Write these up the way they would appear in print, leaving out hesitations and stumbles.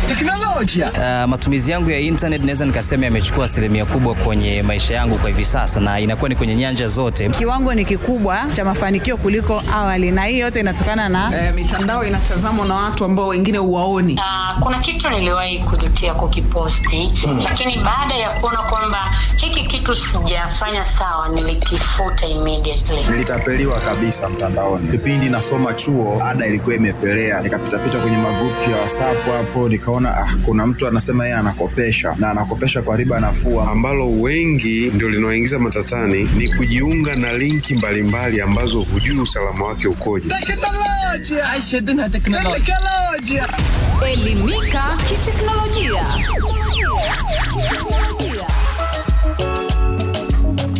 Teknolojia. Matumizi yangu ya internet naweza nikasema yamechukua asilimia kubwa kwenye maisha yangu kwa hivi sasa, na inakuwa ni kwenye nyanja zote. Kiwango ni kikubwa cha mafanikio kuliko awali, na hii yote inatokana na mitandao inatazamwa na watu ambao wengine huwaoni. Kuna kitu niliwahi kujutia kukiposti, lakini baada ya kuona kwamba hiki kitu sijafanya sawa, nilikifuta immediately. Nilitapeliwa kabisa mtandaoni. Kipindi nasoma chuo, ada ilikuwa imepelea. Nikapita kwenye magrupu ya WhatsApp hapo, nikaona kuna mtu anasema yeye anakopesha, na anakopesha kwa riba nafuu. Ambalo wengi ndio linaoingiza matatani ni kujiunga na linki mbalimbali ambazo hujui usalama wake ukoje. Teknolojia. Elimika kiteknolojia.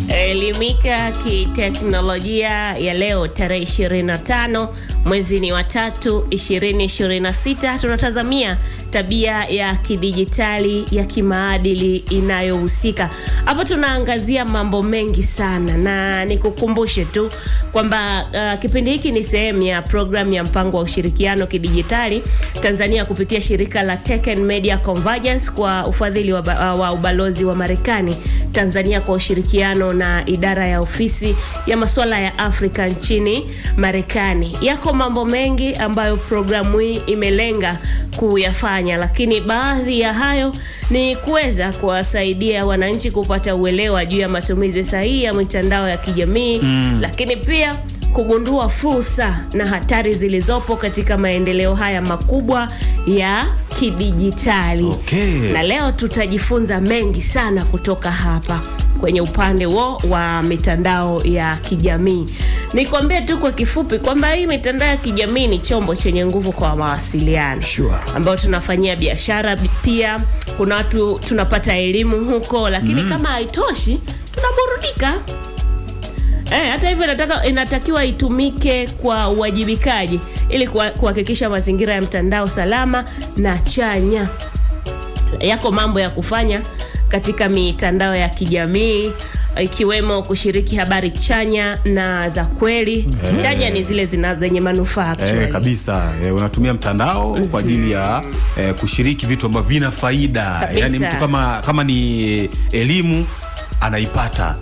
Elimika kiteknolojia ya leo tarehe 25 mwezi ni wa 3 2026. Tunatazamia tabia ya kidijitali ya kimaadili inayohusika. Hapo tunaangazia mambo mengi sana, na nikukumbushe tu kwamba kipindi hiki ni sehemu ya program ya mpango wa ushirikiano kidijitali Tanzania kupitia shirika la Tech and Media Convergence kwa ufadhili wa ubalozi wa Marekani Tanzania kwa ushirikiano na idara ya ofisi ya masuala ya Afrika nchini Marekani. Yako mambo mengi ambayo programu hii imelenga kuyafanya, lakini baadhi ya hayo ni kuweza kuwasaidia wananchi kupata uelewa juu ya matumizi sahihi ya mitandao ya kijamii, lakini pia kugundua fursa na hatari zilizopo katika maendeleo haya makubwa ya kidijitali. Na leo tutajifunza mengi sana kutoka hapa kwenye upande wa mitandao ya kijamii. Nikwambie tu kwa kifupi kwamba hii mitandao ya kijamii ni chombo chenye nguvu kwa mawasiliano. Ambao tunafanyia biashara, pia kuna watu tunapata elimu huko, lakini kama haitoshi tunaburudika. Hata hivyo inatakiwa itumike kwa uwajibikaji ili kuhakikisha mazingira ya mtandao salama na chanya. Yako mambo ya kufanya katika mitandao ya kijamii, ikiwemo kushiriki habari chanya na za kweli. Chanya ni zile zenye manufaa kabisa. Unatumia mtandao kwa ajili ya kushiriki vitu ambavyo vina faida. Yani mtu kama ni elimu anaipata.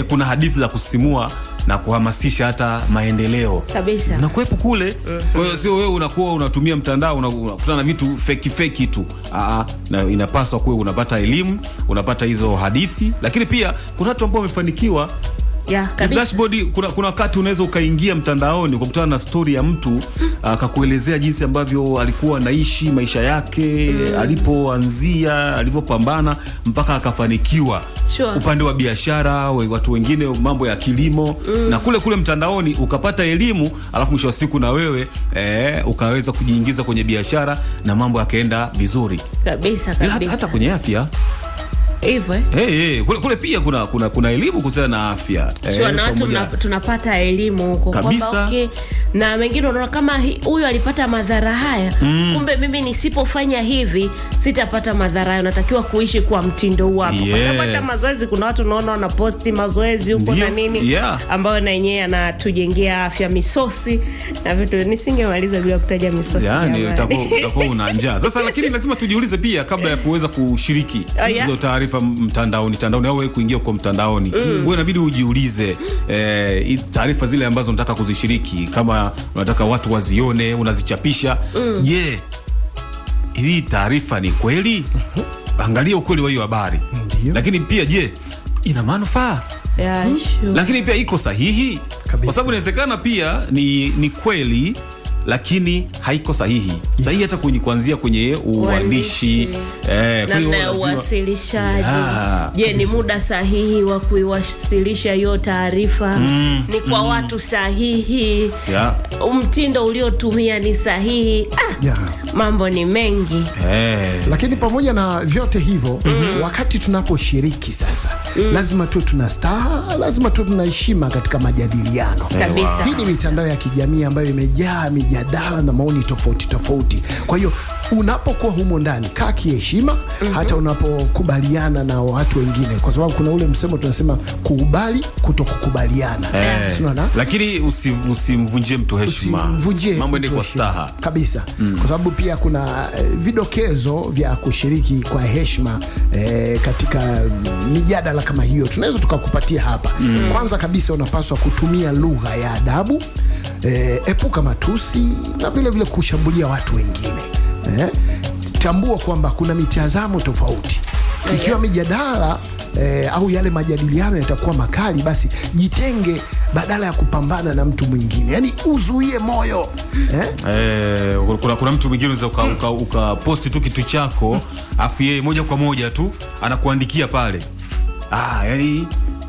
Kuna hadithi za kusisimua na kuhamasisha hata maendeleo kabisa zinakuwepo kule. Kwa hiyo sio wewe unakuwa unatumia mtandao unakutana na vitu fake tu. Na inapaswa kuwe unapata elimu, unapata hizo hadithi, lakini pia kuna watu ambao wamefanikiwa. Dashboard, kuna wakati unaweza ukaingia mtandaoni ukakutana na story ya mtu akakuelezea jinsi ambavyo alikuwa anaishi maisha yake, alipoanzia, alivyopambana mpaka akafanikiwa. Upande wa biashara, watu wengine mambo ya kilimo, na kule mtandaoni ukapata elimu, alafu mwisho wa siku na wewe ukaweza kujiingiza kwenye biashara na mambo yakaenda vizuri kabisa. Hata kwenye afya hivyo kule pia kuna elimu kuhusiana na afya. Tunapata elimu huko kwamba na wengine unaona kama huyu alipata madhara haya, kumbe mimi nisipofanya hivi sitapata madhara hayo, natakiwa kuishi kwa mtindo huu hapo. Hata mazoezi, kuna watu unaona wanaposti mazoezi huko na nini, ambayo na yenyewe anatujengea afya, misosi na vitu. Nisingemaliza bila kutaja misosi. Utakuwa una njaa sasa. Lakini lazima tujiulize pia kabla ya kuweza kushiriki hizo taarifa mtandaoni au wewe kuingia kwa mtandaoni, wewe inabidi ujiulize taarifa zile ambazo unataka kuzishiriki, kama unataka watu wazione, unazichapisha, je, hii taarifa ni kweli? Angalia ukweli wa hiyo habari. Lakini pia je, ina manufaa? Lakini pia iko sahihi? Kwa sababu inawezekana pia ni kweli lakini haiko sahihi hata kuanzia kwenye uandishi, namna uwasilishaji. Je, ni muda sahihi wa kuiwasilisha hiyo taarifa? Ni kwa watu sahihi? Mtindo uliotumia ni sahihi? Mambo ni mengi. Lakini pamoja na vyote hivyo, wakati tunaposhiriki sasa, lazima tu lazima tu tunaheshima katika majadiliano. Kabisa. Hii ni mitandao ya kijamii ambayo imejaa mijadala na maoni tofauti. Kwa hiyo unapokuwa humo ndani kaa kiheshima, hata unapokubaliana na watu wengine, kwa sababu kuna ule msemo tunasema kukubali kutokukubaliana. Lakini usimvunjie mtu heshima, mambo ni kwa staha kabisa. Kwa sababu pia kuna vidokezo vya kushiriki kwa heshima katika mijadala kama hiyo, tunaweza tukakupatia hapa. Kwanza kabisa unapaswa kutumia lugha ya adabu, epuka matusi na vile vile kushambulia watu wengine. Tambua kwamba kuna mitazamo tofauti. Ikiwa mijadala au yale majadiliano yatakuwa makali, basi jitenge badala ya kupambana na mtu mwingine. Yani uzuie moyo. Kuna mtu mwingine unaweza ukaposti tu kitu chako, afu yeye moja kwa moja tu anakuandikia pale, yani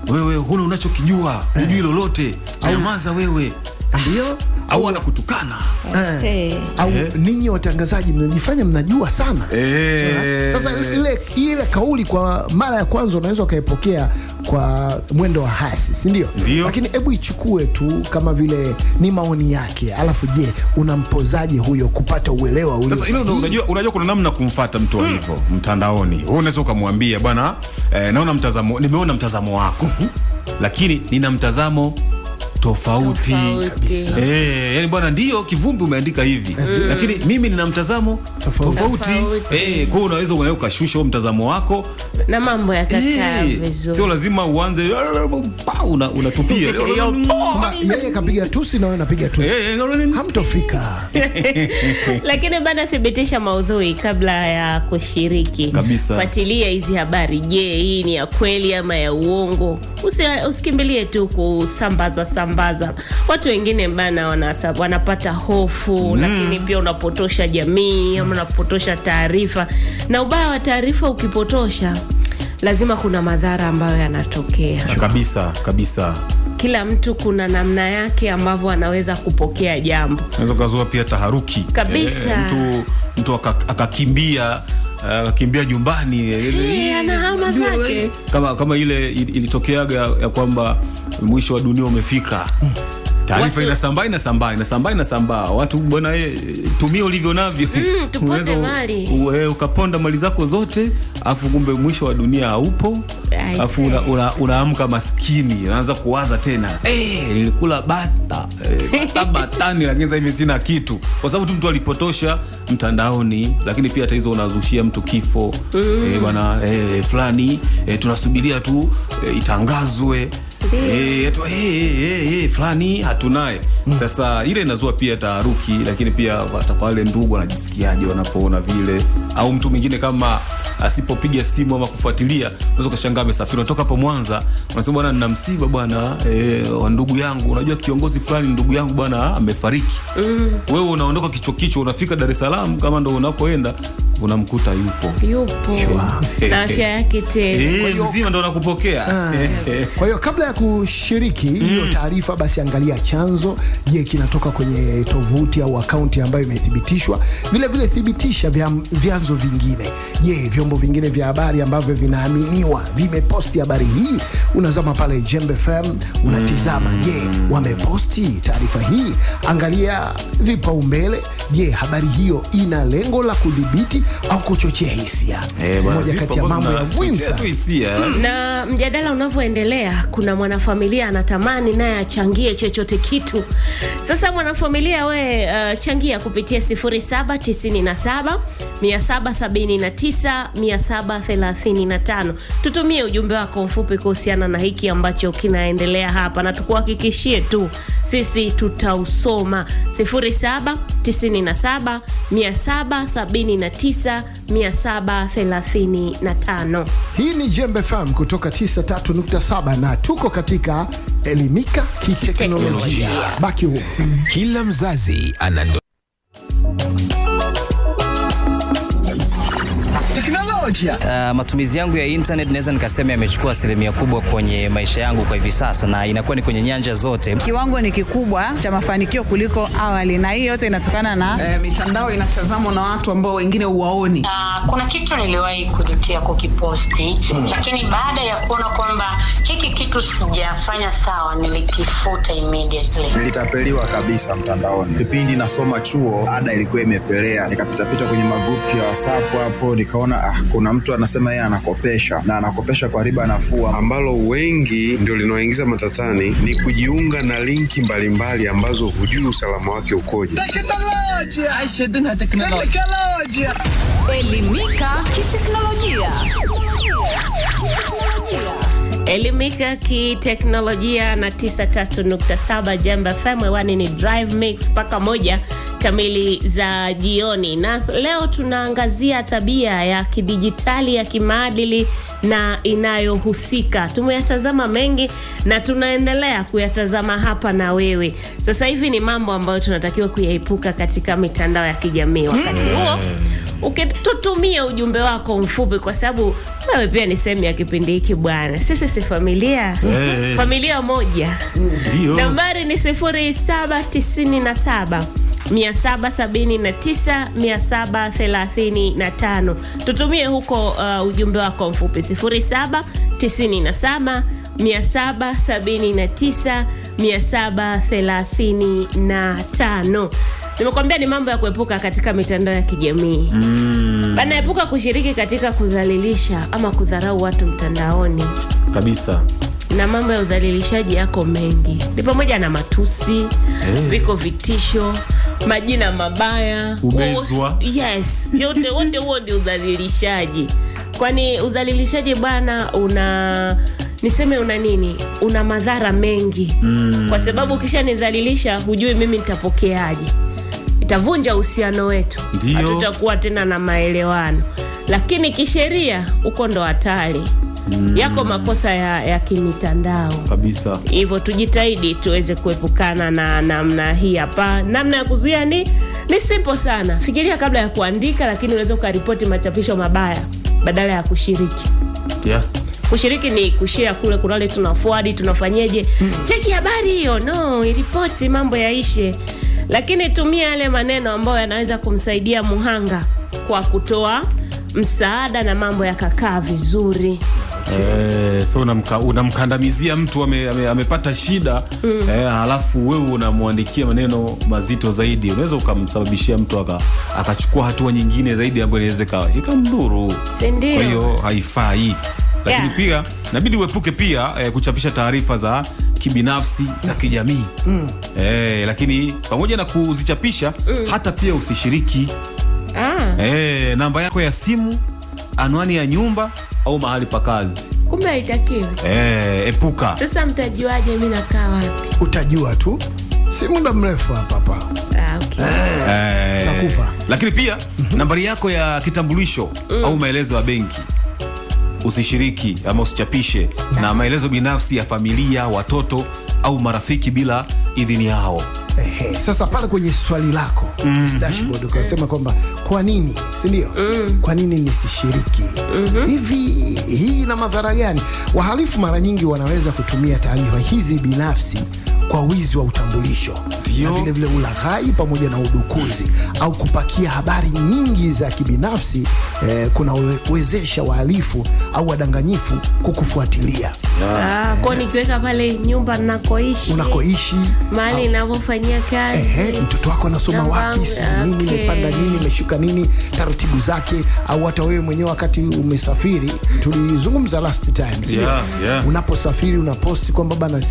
wewe huna unachokijua, hujui lolote, nyamaza wewe. Ndio, au anakutukana. Au ninyi watangazaji mnajifanya mnajua sana. Sasa ile kauli kwa mara ya kwanza unaweza ukaipokea kwa mwendo wa hasi, si ndio? Lakini hebu ichukue tu kama vile ni maoni yake, alafu je, unampozaje huyo kupata uelewa ule? Sasa unajua kuna namna kumfuata mtu hivyo mtandaoni. Wewe unaweza ukamwambia bwana, nimeona mtazamo wako, lakini nina mtazamo tofauti. Yani bwana, ndio kivumbi umeandika hivi, lakini mimi nina mtazamo tofauti. Kwa unaweza ukashusha huo mtazamo wako na mambo yakakaa vizuri. Sio lazima uanze unatupia. Yeye kapiga tusi na wewe unapiga tusi. Hamtofika. Lakini bana, thibitisha maudhui kabla ya kushiriki. Kabisa. Fuatilia hizi habari. Je, hii ni ya kweli ama ya uongo? Usikimbilie tu kusambaza. Watu wengine bana wanapata hofu, lakini pia unapotosha jamii, ama unapotosha taarifa. Na ubaya wa taarifa, ukipotosha lazima kuna madhara ambayo yanatokea. Kabisa. Kila mtu kuna namna yake ambavyo anaweza kupokea jambo. Unaweza kuzua pia taharuki. Kabisa. Mtu akakimbia nyumbani, anahama zake. Kama ile ilitokeaga ya kwamba mwisho wa dunia umefika. Taarifa inasambaa. Watu bwana, tumia ulivyo navyo. Tuponde mali. Ukaponda mali zako zote, afu kumbe mwisho wa dunia haupo. Afu unaamka maskini, unaanza kuwaza tena, nilikula batani lakini sasa hivi sina kitu, kwa sababu tu mtu alipotosha mtandaoni. Lakini pia hata hizo unazushia mtu kifo. Bwana, fulani tunasubiria tu itangazwe. Fulani hatunaye. Sasa ile inazua pia taharuki, lakini pia hata kwa wale ndugu wanajisikiaje wanapoona vile. Au mtu mwingine kama asipopiga simu ama kufuatilia, unaweza kushangaa amesafiri kutoka hapo Mwanza, unasema bwana, nina msiba bwana, wa ndugu yangu, unajua kiongozi fulani ndugu yangu bwana amefariki. Wewe unaondoka kichwa unafika Dar es Salaam, kama ndo unapoenda unamkuta yupo. Na afya yake tena mzima ndo anakupokea. Kwa hiyo kabla ya kushiriki hiyo taarifa, basi angalia chanzo. Je, kinatoka kwenye tovuti au akaunti ambayo imethibitishwa? Vile vile thibitisha vyanzo vingine. Je, vyombo vingine vya habari ambavyo vinaaminiwa vimeposti habari hii? Unazama pale Jembe FM, unatizama, je, wameposti taarifa hii? Angalia vipaumbele. Je, habari hiyo ina lengo la kudhibiti au kuchochea hisia? Moja kati ya mambo ya muhimu sana. Na mjadala unavyoendelea, kuna mwanafamilia anatamani naye achangie chochote kitu. Sasa mwanafamilia, changia kupitia 0797 779 735. Tutumie ujumbe wako mfupi kuhusiana na hiki ambacho kinaendelea hapa, na tukuhakikishie tu sisi tutausoma. 0797 779 735. Hii ni Jembe FM kutoka 93.7 na tuko katika Elimika Kiteknolojia. Baki huko. Kila mzazi ana Matumizi yangu ya internet naweza nikasema yamechukua asilimia kubwa kwenye maisha yangu kwa hivi sasa, na inakuwa ni kwenye nyanja zote. Kiwango ni kikubwa cha mafanikio kuliko awali, na hii yote inatokana na mitandao inatazamwa na watu ambao wengine huwaoni. Kuna kitu niliwahi kujutia kukiposti, lakini baada ya kuona kwamba hiki kitu sijafanya sawa, nilikifuta immediately. Nilitapeliwa kabisa mtandaoni. Kipindi nasoma chuo, ada ilikuwa imepelea. Nikapita kwenye magrupu ya WhatsApp hapo, nikaona kuna mtu anasema yeye anakopesha, na anakopesha kwa riba nafuu. Ambalo wengi ndio linaoingiza matatani ni kujiunga na linki mbalimbali ambazo hujui usalama wake ukoje. Elimika kiteknolojia. Elimika kiteknolojia na 93.7 Jambo FM. Wani ni Drive Mix mpaka 1 kamili za jioni, na leo tunaangazia tabia ya kidijitali ya kimaadili na inayohusika. Tumeyatazama mengi na tunaendelea kuyatazama hapa na wewe. Sasa hivi ni mambo ambayo tunatakiwa kuyaepuka katika mitandao ya kijamii. Wakati huo ukitutumia ujumbe wako mfupi, kwa sababu wewe pia ni sehemu ya kipindi hiki bwana. Sisi si familia, familia moja. Nambari ni 0797 779 735. Tutumie huko ujumbe wako mfupi 0797 779 735. Nimekwambia ni mambo ya kuepuka katika mitandao ya kijamii. Bana, epuka kushiriki katika kudhalilisha ama kudharau watu mtandaoni. Kabisa. Na mambo ya udhalilishaji yako mengi. Ni pamoja na matusi, viko vitisho, majina mabaya, ubezwa. Yes, yote wote huo ni udhalilishaji. Kwani udhalilishaji bwana una nini? Una madhara mengi. Kwa sababu kisha nidhalilisha, hujui mimi nitapokeaje. Itavunja uhusiano wetu. Hatutakuwa tena na maelewano. Lakini kisheria uko ndo hatari. Yako makosa ya kimitandao. Kabisa. Hivyo tujitahidi tuweze kuepukana na namna hii hapa. Namna ya kuzuia ni simple sana. Fikiria kabla ya kuandika, lakini unaweza ukaripoti machapisho mabaya badala ya kushiriki. Kushiriki ni kushare kule kulale, tunaforward, tunafanyeje. Cheki habari hiyo, no, iripoti, mambo yaishe. Lakini tumia yale maneno ambayo yanaweza kumsaidia muhanga kwa kutoa msaada na mambo yakakaa vizuri. So unamkandamizia mtu amepata shida, halafu wewe unamwandikia maneno mazito zaidi, unaweza ukamsababishia mtu akachukua hatua nyingine zaidi ambayo inaweza ikamdhuru. Kwa hiyo haifai. Lakini pia inabidi uepuke pia kuchapisha taarifa za kibinafsi za kijamii. Lakini pamoja na kuzichapisha, hata pia usishiriki namba yako ya simu, anwani ya nyumba au mahali pa kazi. Kumbe haitakiwi. Epuka. Sasa mtajuaje mimi nakaa wapi? Utajua tu. Si muda mrefu hapa. Nakupa. Lakini pia nambari yako ya kitambulisho au maelezo ya benki usishiriki ama usichapishe, na maelezo binafsi ya familia, watoto au marafiki bila idhini yao. Sasa pale kwenye swali lako dashboard ukasema kwamba kwa nini, si ndio? Kwa nini nisishiriki? Hivi hii ina madhara gani? Wahalifu mara nyingi wanaweza kutumia taarifa hizi binafsi kwa wizi wa utambulisho, na vile vile ulaghai pamoja na udukuzi, au kupakia habari nyingi za kibinafsi kunawezesha wahalifu au wadanganyifu kukufuatilia. Kwa nikiweka pale nyumba unakoishi, mahali ninapofanyia kazi, mtoto wako anasoma wapi, nini imepanda, nini imeshuka, nini taratibu zake, au hata wewe mwenyewe wakati umesafiri. Tulizungumza last time, unaposafiri unaposti kwamba bana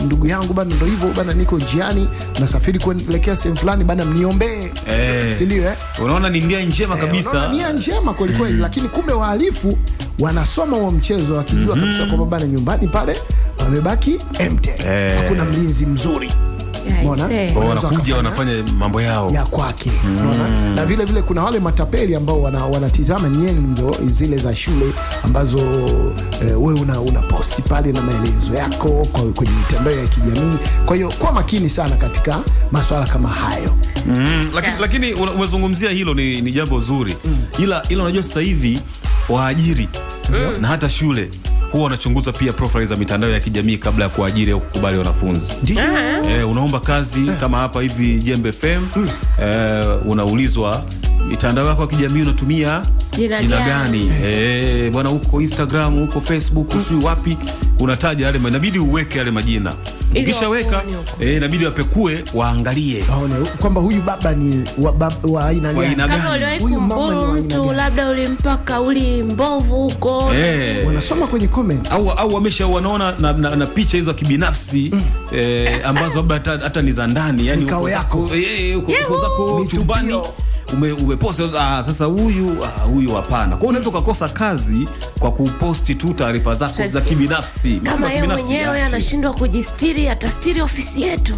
ndugu yangu bana, ndio hivyo bana, niko njiani nasafiri kuelekea sehemu fulani bana, mniombee. Si ndio? Unaona ni nia njema kabisa. Unaona nia njema kweli, lakini kumbe wahalifu wanasoma huo mchezo wakijua kabisa kwamba bana, nyumbani pale wamebaki empty. Hakuna mlinzi mzuri. Unaona? Wanakuja wanafanya mambo yao ya kwake. Unaona? Na vile vile kuna wale matapeli ambao wanatizama nyendo zile za shule ambazo wewe una posti pale na maelezo yako kwenye mitandao ya kijamii. Kwa hiyo kwa makini sana katika masuala kama hayo. Lakini umezungumzia hilo ni jambo zuri. Ila unajua sasa hivi waajiri na hata shule huwa wanachunguza pia profile za mitandao ya kijamii kabla ya kuajiri au kukubali wanafunzi. Unaomba kazi kama hapa hivi Jembe FM, unaulizwa mitandao yako ya kijamii unatumia jina gani? Bwana huko Instagram, huko Facebook, usui wapi, unataja yale, inabidi uweke yale majina. Ukishaweka inabidi wapekue waangalie kwamba huyu baba ni wa aina gani. Kama huyu mama ni wa aina gani. Labda ulimpa kauli mbovu huko. Wanasoma kwenye comment. Au wanaona na picha hizo kibinafsi ambazo labda hata ni za ndani, yani uko yako. Uko zako chumbani. Umeposti sasa huyu hapana. Kwa hiyo unaweza kukosa kazi kwa kuposti tu taarifa zako za kibinafsi. Kama yeye mwenyewe anashindwa kujistiri, atastiri ofisi yetu.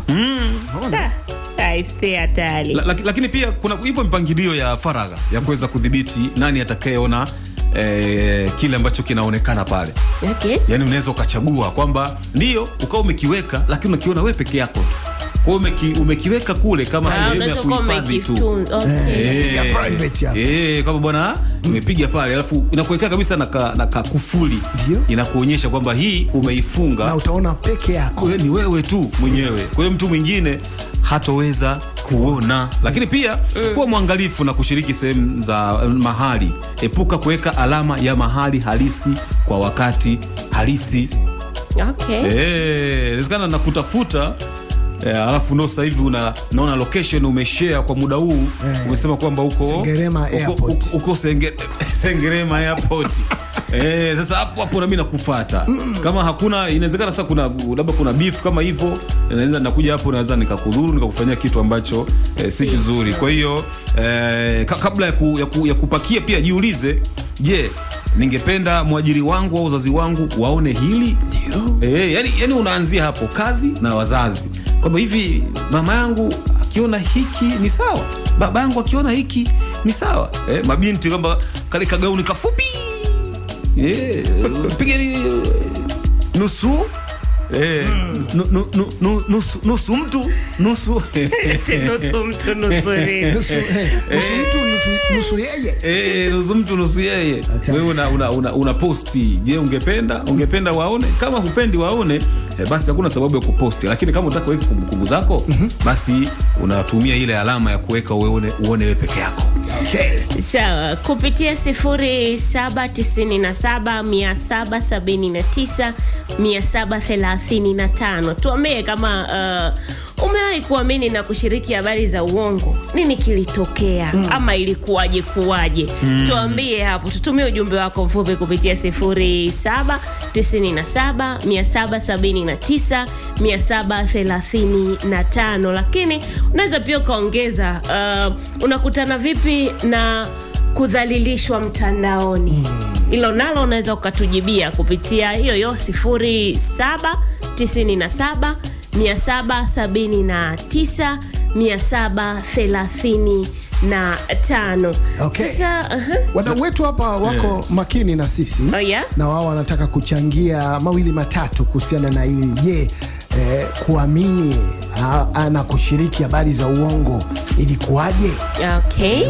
Lakini pia kuna ipo mpangilio ya faragha ya kuweza kudhibiti nani atakayeona kile ambacho kinaonekana pale. Yaani unaweza ukachagua kwamba ndio ukao umekiweka, lakini unakiona wewe peke yako tu. Kwa umekiweka kule kama sehemu ya kuhifadhi tu. Kama bwana umepiga pale, alafu inakuwekea kabisa na kufuli. Inakuonyesha kwamba hii umeifunga na utaona peke yako. Ni wewe tu mwenyewe. Kwa hiyo mtu mwingine hatoweza kuona. Lakini pia kuwa mwangalifu na kushiriki sehemu za mahali. Epuka kuweka alama ya mahali halisi kwa wakati halisi. Inawezekana na kutafuta alafu sasa hivi unaona location umeshare kwa muda huu, umesema kwamba uko Sengerema Airport. Sasa hapo na mimi nakufuata. Kama hakuna, inawezekana sasa kuna beef kama hivyo, naweza nakuja hapo, naweza nikakudhuru, nikakufanyia kitu ambacho si kizuri. Kwa hiyo kabla ya kupakia pia jiulize, je, ningependa mwajiri wangu au wazazi wangu waone hili? Yani unaanzia hapo, kazi na wazazi. Kwamba hivi mama yangu akiona hiki ni sawa, baba yangu akiona hiki ni sawa. Mabinti kwamba kale kagauni kafupi, pigeni nusu nusu mtu nusu yeye, nusu mtu nusu yeye. Wewe una posti. Je, ungependa waone? Kama hupendi waone, basi hakuna sababu ya kuposti. Lakini kama unataka kuweka kumbukumbu zako, basi unatumia ile alama ya kuweka uone wewe peke yako. Sawa, kupitia 077779 tuambie kama umewahi kuamini na kushiriki habari za uongo. Nini kilitokea? Ama ilikuwaje kuwaje? Tuambie hapo, tutumie ujumbe wako mfupi kupitia 077779 lakini unaweza pia kaongeza unakutana vipi na kudhalilishwa mtandaoni? Hilo nalo unaweza ukatujibia kupitia hiyo 077779 Sasa wadau wetu hapa wako makini na sisi. Na wao wanataka kuchangia mawili matatu kuhusiana na hili. Je, kuamini na kushiriki habari za uongo ilikuwaje?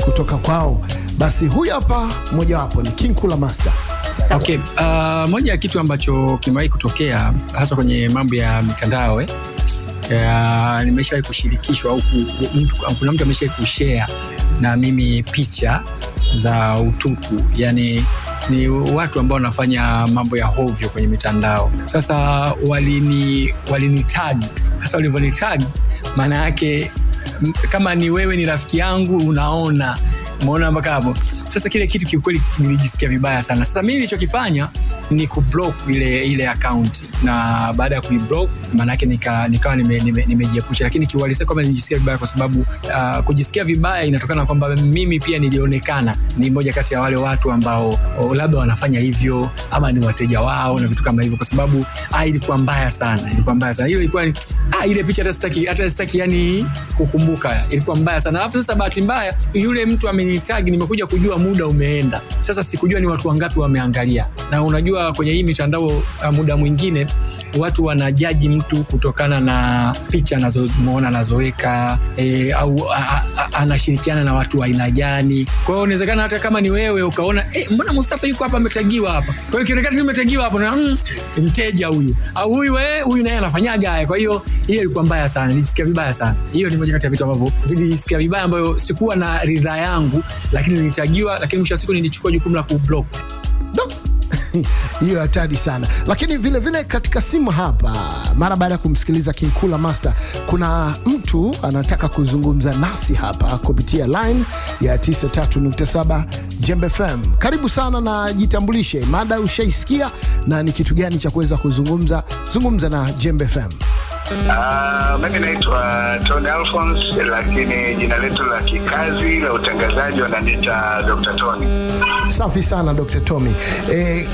Kutoka kwao. Basi huyu hapa mmoja wapo ni King Kula Master. Moja ya kitu ambacho kimewahi kutokea hasa kwenye mambo ya mitandao nimeshawahi kushirikishwa au kuna mtu ameshawahi kushare na mimi picha za utupu. Yani ni watu ambao wanafanya mambo ya hovyo kwenye mitandao. Sasa walini tag. Sasa walivyo tag, maana yake kama ni wewe ni rafiki yangu unaona mpaka hapo. Sasa kile kitu kiukweli nilijisikia vibaya sana. Sasa mimi nilichokifanya ni kublock ile account, na baada ya kuiblock maana yake nikawa nimejiepusha, lakini kiuhalisia kwamba nilijisikia vibaya kwa sababu kujisikia vibaya inatokana na kwamba mimi pia nilionekana ni mmoja kati ya wale watu ambao labda wanafanya hivyo ama ni wateja wao na vitu kama hivyo, kwa sababu ilikuwa mbaya sana. Hiyo ilikuwa ile picha hata sitaki yani kukumbuka, ilikuwa mbaya sana. Alafu sasa bahati mbaya yule mtu amenitag, nimekuja kujua muda umeenda. Sasa sikujua ni watu wangapi wameangalia, na unajua kwenye hii mitandao muda mwingine watu wanajaji mtu kutokana na picha anazomuona anazoweka, au anashirikiana na watu wa aina gani. Kwa hiyo inawezekana hata kama ni wewe ukaona mbona Mustafa yuko hapa ametagiwa hapa, kwa hiyo kionekana nimetagiwa hapo na mteja huyu au huyu naye anafanyaga haya. Kwa hiyo ilikuwa mbaya sana, nilisikia vibaya sana. Hiyo ni moja kati ya vitu ambavyo nilisikia vibaya, ambayo sikuwa na ridhaa yangu, lakini nilitagiwa, lakini mwisho wa siku nilichukua jukumu la kublock. Hiyo hatari sana. Lakini vile vile katika simu hapa, mara baada ya kumsikiliza King Kula Master, kuna mtu anataka kuzungumza nasi hapa kupitia line ya 93.7 Jembe FM. Karibu sana na jitambulishe, mada ushaisikia na ni kitu gani cha kuweza zungumza na Jembe FM. Mimi naitwa Tony Alphonse, lakini jina letu la kikazi la utangazaji wananiita Dr. Tony. Safi sana Dr. Tommy.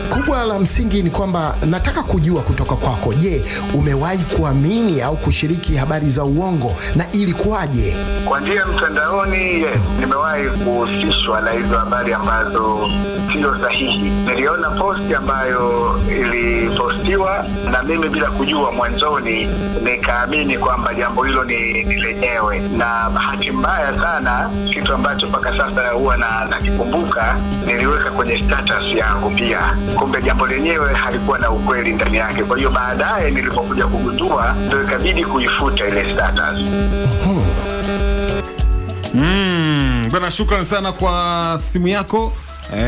Kubwa la msingi ni kwamba nataka kujua kutoka kwako, je, umewahi kuamini au kushiriki habari za uongo na ilikuwaje? Kwa njia mtandaoni, nimewahi kuhusishwa na hizo habari ambazo sio sahihi. Niliona posti ambayo ilipostiwa na mimi bila kujua mwanzoni, nikaamini kwamba jambo hilo ni lenyewe, na bahati mbaya sana kitu ambacho mpaka sasa huwa nakikumbuka, niliweka kwenye status yangu pia, kumbe jambo lenyewe halikuwa na ukweli ndani yake. Kwa hiyo baadaye nilipokuja kugundua, ndio ikabidi kuifuta ile status. Bwana, shukrani sana kwa simu yako.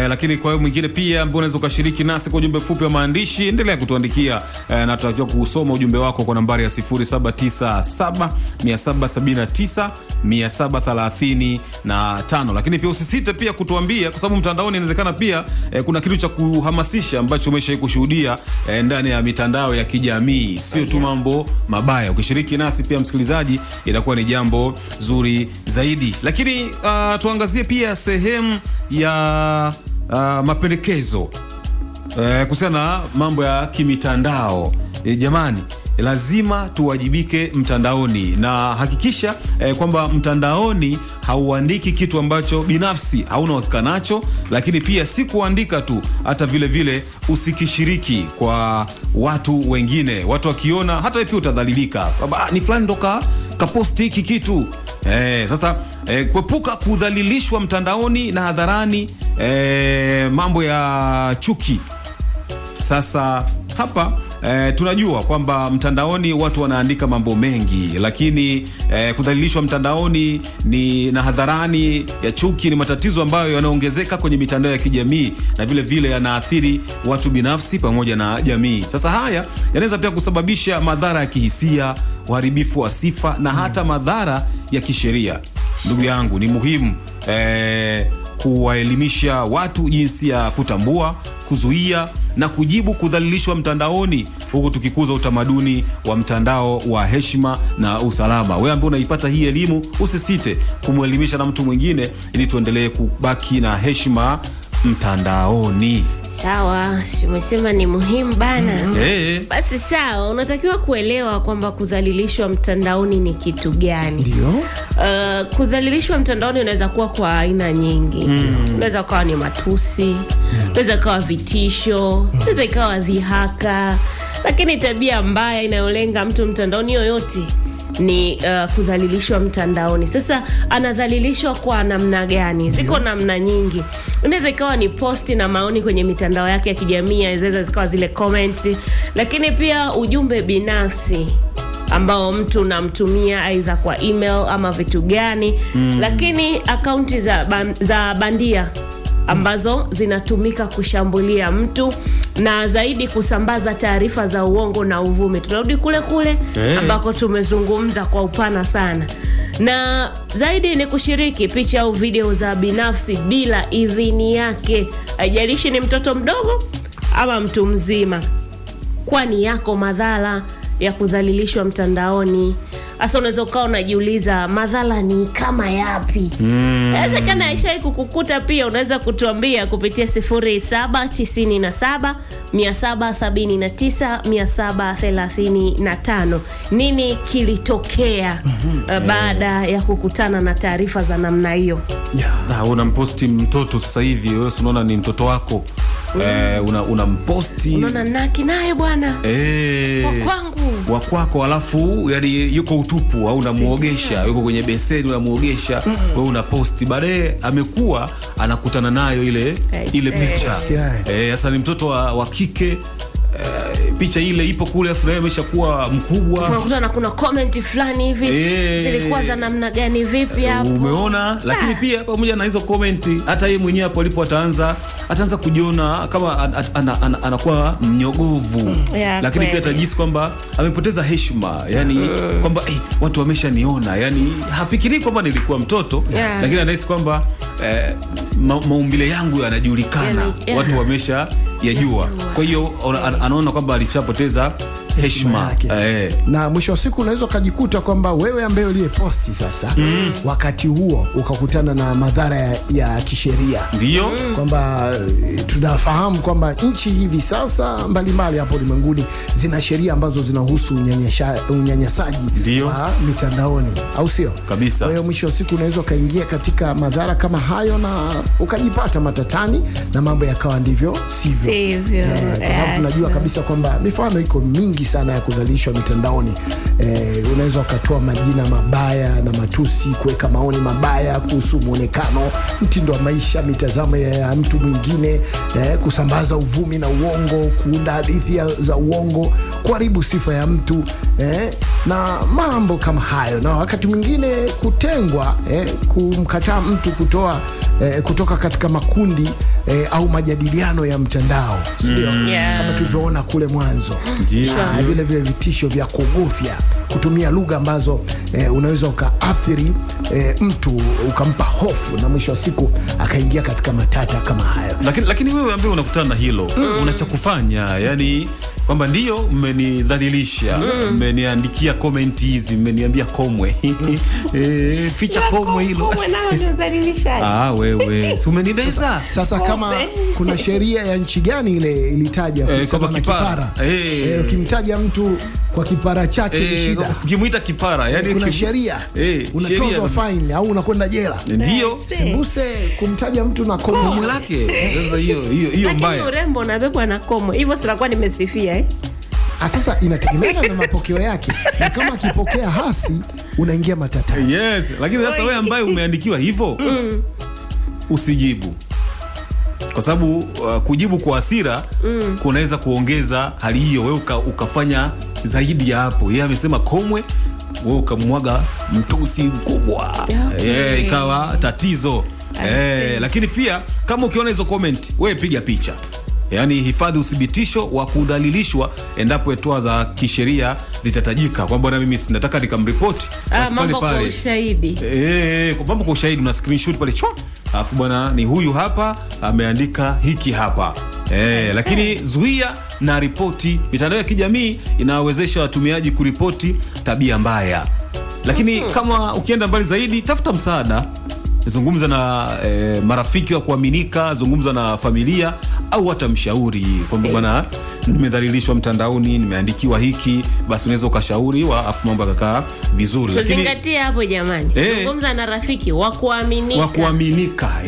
Lakini kwa hiyo mwingine pia ambao unaweza ukashiriki nasi kwa ujumbe mfupi wa maandishi, endelea kutuandikia na tutajua kusoma ujumbe wako kwa nambari ya 0797 779 735. Lakini pia usisite pia kutuambia, kwa sababu mtandaoni inawezekana pia kuna kitu cha kuhamasisha ambacho umeshawahi kushuhudia ndani ya mitandao ya kijamii, sio tu mambo mabaya. Ukishiriki nasi pia msikilizaji, itakuwa ni jambo zuri zaidi. Lakini tuangazie pia sehemu ya mapendekezo kuhusiana na mambo ya kimitandao. Jamani, lazima tuwajibike mtandaoni, na hakikisha kwamba mtandaoni hauandiki kitu ambacho binafsi hauna uhakika nacho, lakini pia si kuandika tu, hata vile vile usikishiriki kwa watu wengine. Watu wakiona, hata pia utadhalilika kwamba ni fulani ndo kaposti hiki kitu. Sasa kuepuka kudhalilishwa mtandaoni na hadharani, mambo ya chuki. Sasa hapa tunajua kwamba mtandaoni watu wanaandika mambo mengi, lakini kudhalilishwa mtandaoni na hadharani ya chuki ni matatizo ambayo yanaongezeka kwenye mitandao ya kijamii, na vile vile yanaathiri watu binafsi pamoja na jamii. Sasa haya yanaweza pia kusababisha madhara ya kihisia, uharibifu wa sifa na hata madhara ya kisheria. Ndugu yangu, ni muhimu kuwaelimisha watu jinsi ya kutambua, kuzuia na kujibu kudhalilishwa mtandaoni, huku tukikuza utamaduni wa mtandao wa heshima na usalama. Wewe ambaye unaipata hii elimu, usisite kumwelimisha na mtu mwingine, ili tuendelee kubaki na heshima mtandaoni. Sawa, umesema ni muhimu bana. Basi sawa, unatakiwa kuelewa kwamba kudhalilishwa mtandaoni ni kitu gani. Ndio. Kudhalilishwa mtandaoni unaweza kuwa kwa aina nyingi. Unaweza kuwa ni matusi, unaweza kuwa vitisho, unaweza kuwa dhihaka, lakini tabia mbaya inayolenga mtu mtandaoni yoyote ni kudhalilishwa mtandaoni. Sasa anadhalilishwa kwa namna gani? Ziko namna nyingi. Unaweza ikawa ni posti na maoni kwenye mitandao yake ya kijamii, inaweza zikawa zile comment, lakini pia ujumbe binafsi ambao mtu unamtumia aidha kwa email ama vitu gani. Lakini akaunti za bandia ambazo zinatumika kushambulia mtu na zaidi kusambaza taarifa za uongo na uvumi. Tunarudi kule ambako tumezungumza kwa upana sana. Na zaidi ni kushiriki picha au video za binafsi bila idhini yake, haijalishi ni mtoto mdogo ama mtu mzima, kwani yako madhara ya kudhalilishwa mtandaoni. Asa unaweza ukawa unajiuliza madhara ni kama yapi? Sasa kana Aisha kukukuta pia unaweza kutuambia kupitia 0797 779 735 nini kilitokea baada ya kukutana na taarifa za namna hiyo. Unamposti mtoto sasa hivi, wewe unaona ni mtoto wako. Unamposti, unaona naki naye bwana wa kwako, alafu yani yuko utupu au unamuogesha, yuko kwenye beseni unamuogesha, wewe unaposti, baadaye amekuwa anakutana nayo ile picha. Sasa ni mtoto wa kike, picha ile ipo kule, afu naye ameshakuwa mkubwa, unakutana kuna comment fulani hivi zilikuwa za namna gani vipi hapo, umeona? Lakini pia pamoja na hizo comment, hata yeye mwenyewe hapo alipo ataanza kujiona kama anakuwa mnyogovu, lakini pia atajisi kwamba amepoteza heshima, yani kwamba watu wameshaniona, yani hafikiri kwamba nilikuwa mtoto, lakini anahisi kwamba maumbile yangu yanajulikana, watu wamesha yajua. Kwa hiyo anaona kwamba alishapoteza heshima. Na mwisho wa siku unaweza kujikuta kwamba wewe ambaye uliyeposti sasa wakati huo ukakutana na madhara ya kisheria. Ndio kwamba tunafahamu kwamba nchi hivi sasa mbalimbali hapo ulimwenguni zina sheria ambazo zinahusu unyanyasaji wa mitandaoni, au sio? Kabisa. Kwa hiyo mwisho wa siku unaweza kaingia katika madhara kama hayo na ukajipata matatani na mambo yakawa ndivyo sivyo. Kwa sababu tunajua kabisa kwamba mifano iko mingi sana ya kudhalilishwa mitandaoni. Unaweza ukatoa majina mabaya na matusi, kuweka maoni mabaya kuhusu muonekano, mtindo wa maisha, mitazamo ya mtu mwingine, kusambaza uvumi na uongo, kuunda hadithi za uongo, kuharibu sifa ya mtu, na mambo kama hayo. Na wakati mwingine kutengwa, kumkataa mtu kutoka katika makundi au majadiliano ya mtandao, ndio kama tulivyoona kule mwanzo. Vile vitisho vya kuogofya, kutumia lugha ambazo unaweza ukaathiri mtu, ukampa hofu na mwisho wa siku akaingia katika matata kama hayo. Lakini wewe ambaye unakutana na hilo, unacha kufanya, yani kwamba ndio mmenidhalilisha, mmeniandikia comment hizi, mmeniambia komwe ficha komwe hilo. Komwe nao unadhalilisha. Wewe si umenidesa. Sasa kama kuna sheria ya nchi gani ile ilitaja kusema na kipara? Ukimtaja mtu kwa kipara chake ni shida. Ukimuita kipara, yani kuna sheria. Unatozwa fine au unakwenda jela. Ndio. Sembuse kumtaja mtu na komwe lake. Sasa hiyo mbaya. Lakini urembo unabebwa na komwe. Hivyo sitakuwa nimesifia Sasa inategemea na mapokeo yake. Na kama akipokea hasi unaingia matata. Yes, lakini sasa wewe ambaye umeandikiwa hivyo usijibu. Kwa sababu kujibu kwa hasira kunaweza kuongeza hali hiyo, wewe ukafanya zaidi ya hapo. Yeye amesema komwe, wewe ukamwaga mtusi mkubwa. Ikawa tatizo. Lakini pia kama ukiona hizo comment, wewe piga picha. Yani hifadhi uthibitisho wa kudhalilishwa endapo hatua za kisheria zitatajika, kwamba na mimi sinataka nikamripoti mambo kwa ushahidi. Mambo kwa ushahidi, una screenshot pale chwa, alafu bwana ni huyu hapa ameandika hiki hapa. Lakini zuia na ripoti. Mitandao ya kijamii inawezesha watumiaji kuripoti tabia mbaya. Lakini kama ukienda mbali zaidi, tafuta msaada. Zungumza na marafiki wa kuaminika, zungumza na familia au hata mshauri, kwamba bwana nimedhalilishwa mtandaoni, nimeandikiwa hiki, basi unaweza ukashauri afu mambo yakakaa vizuri. Lakini zingatia hapo jamani. Zungumza na rafiki wa kuaminika.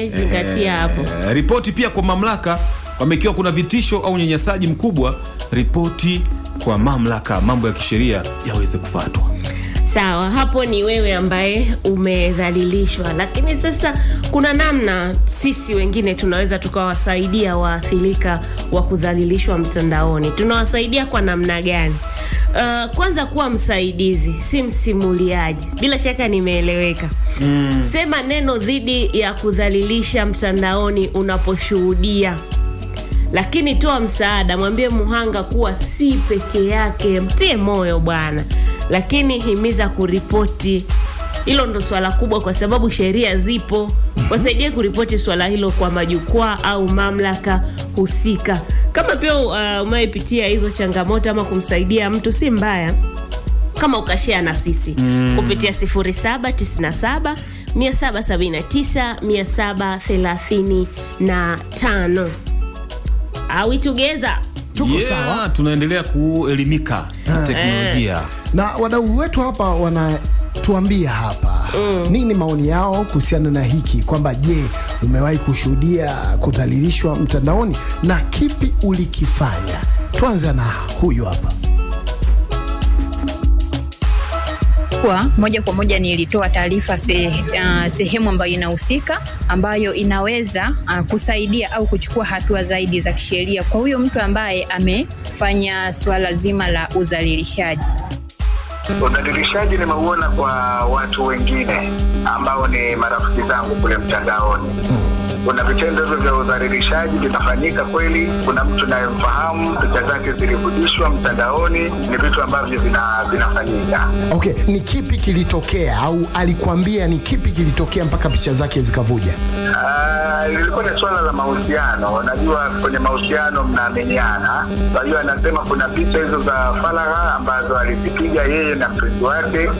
Zingatia hapo. Ripoti pia kwa mamlaka, kwamba ikiwa kuna vitisho au unyanyasaji mkubwa, ripoti kwa mamlaka, mambo ya kisheria yaweze kufuatwa. Sawa, hapo ni wewe ambaye umedhalilishwa. Lakini sasa kuna namna sisi wengine tunaweza tukawasaidia waathirika wa kudhalilishwa mtandaoni. Tunawasaidia kwa namna gani? Kwanza kuwa msaidizi, si msimuliaji. Bila shaka nimeeleweka. Sema neno dhidi ya kudhalilisha mtandaoni unaposhuhudia. Lakini toa msaada, mwambie muhanga kuwa si peke yake, mtie moyo bwana. Lakini himiza kuripoti Hilo ndo swala kubwa, kwa sababu sheria zipo. Wasaidie kuripoti swala hilo kwa majukwaa au mamlaka husika. Kama pia umeipitia hizo changamoto ama kumsaidia mtu, si mbaya kama ukashare na sisi kupitia 0797 779 735. Are we together? Tuko sawa. Tunaendelea kuelimika teknolojia. Na wadau wetu hapa wanatuambia hapa nini maoni yao kuhusiana na hiki, kwamba je, umewahi kushuhudia kudhalilishwa mtandaoni na kipi ulikifanya? Tuanze na huyu hapa. Moja kwa moja nilitoa taarifa sehemu ambayo inahusika, ambayo inaweza kusaidia au kuchukua hatua zaidi za kisheria kwa huyo mtu ambaye amefanya swala zima la udhalilishaji. Udhalilishaji nimeuona kwa watu wengine ambao ni marafiki zangu kule mtandaoni. Kuna vitendo hivyo vya udhalilishaji vinafanyika kweli. Kuna mtu nayemfahamu, picha zake zilivujishwa mtandaoni, ni vitu ambavyo vinafanyika. Okay, ni kipi kilitokea au alikwambia ni kipi kilitokea mpaka picha zake zikavuja? Ilikuwa ni swala la mahusiano. Unajua kwenye mahusiano mnaaminiana. Kwa hiyo anasema kuna picha hizo za faragha ambazo alizipiga yeye na mpenzi wake.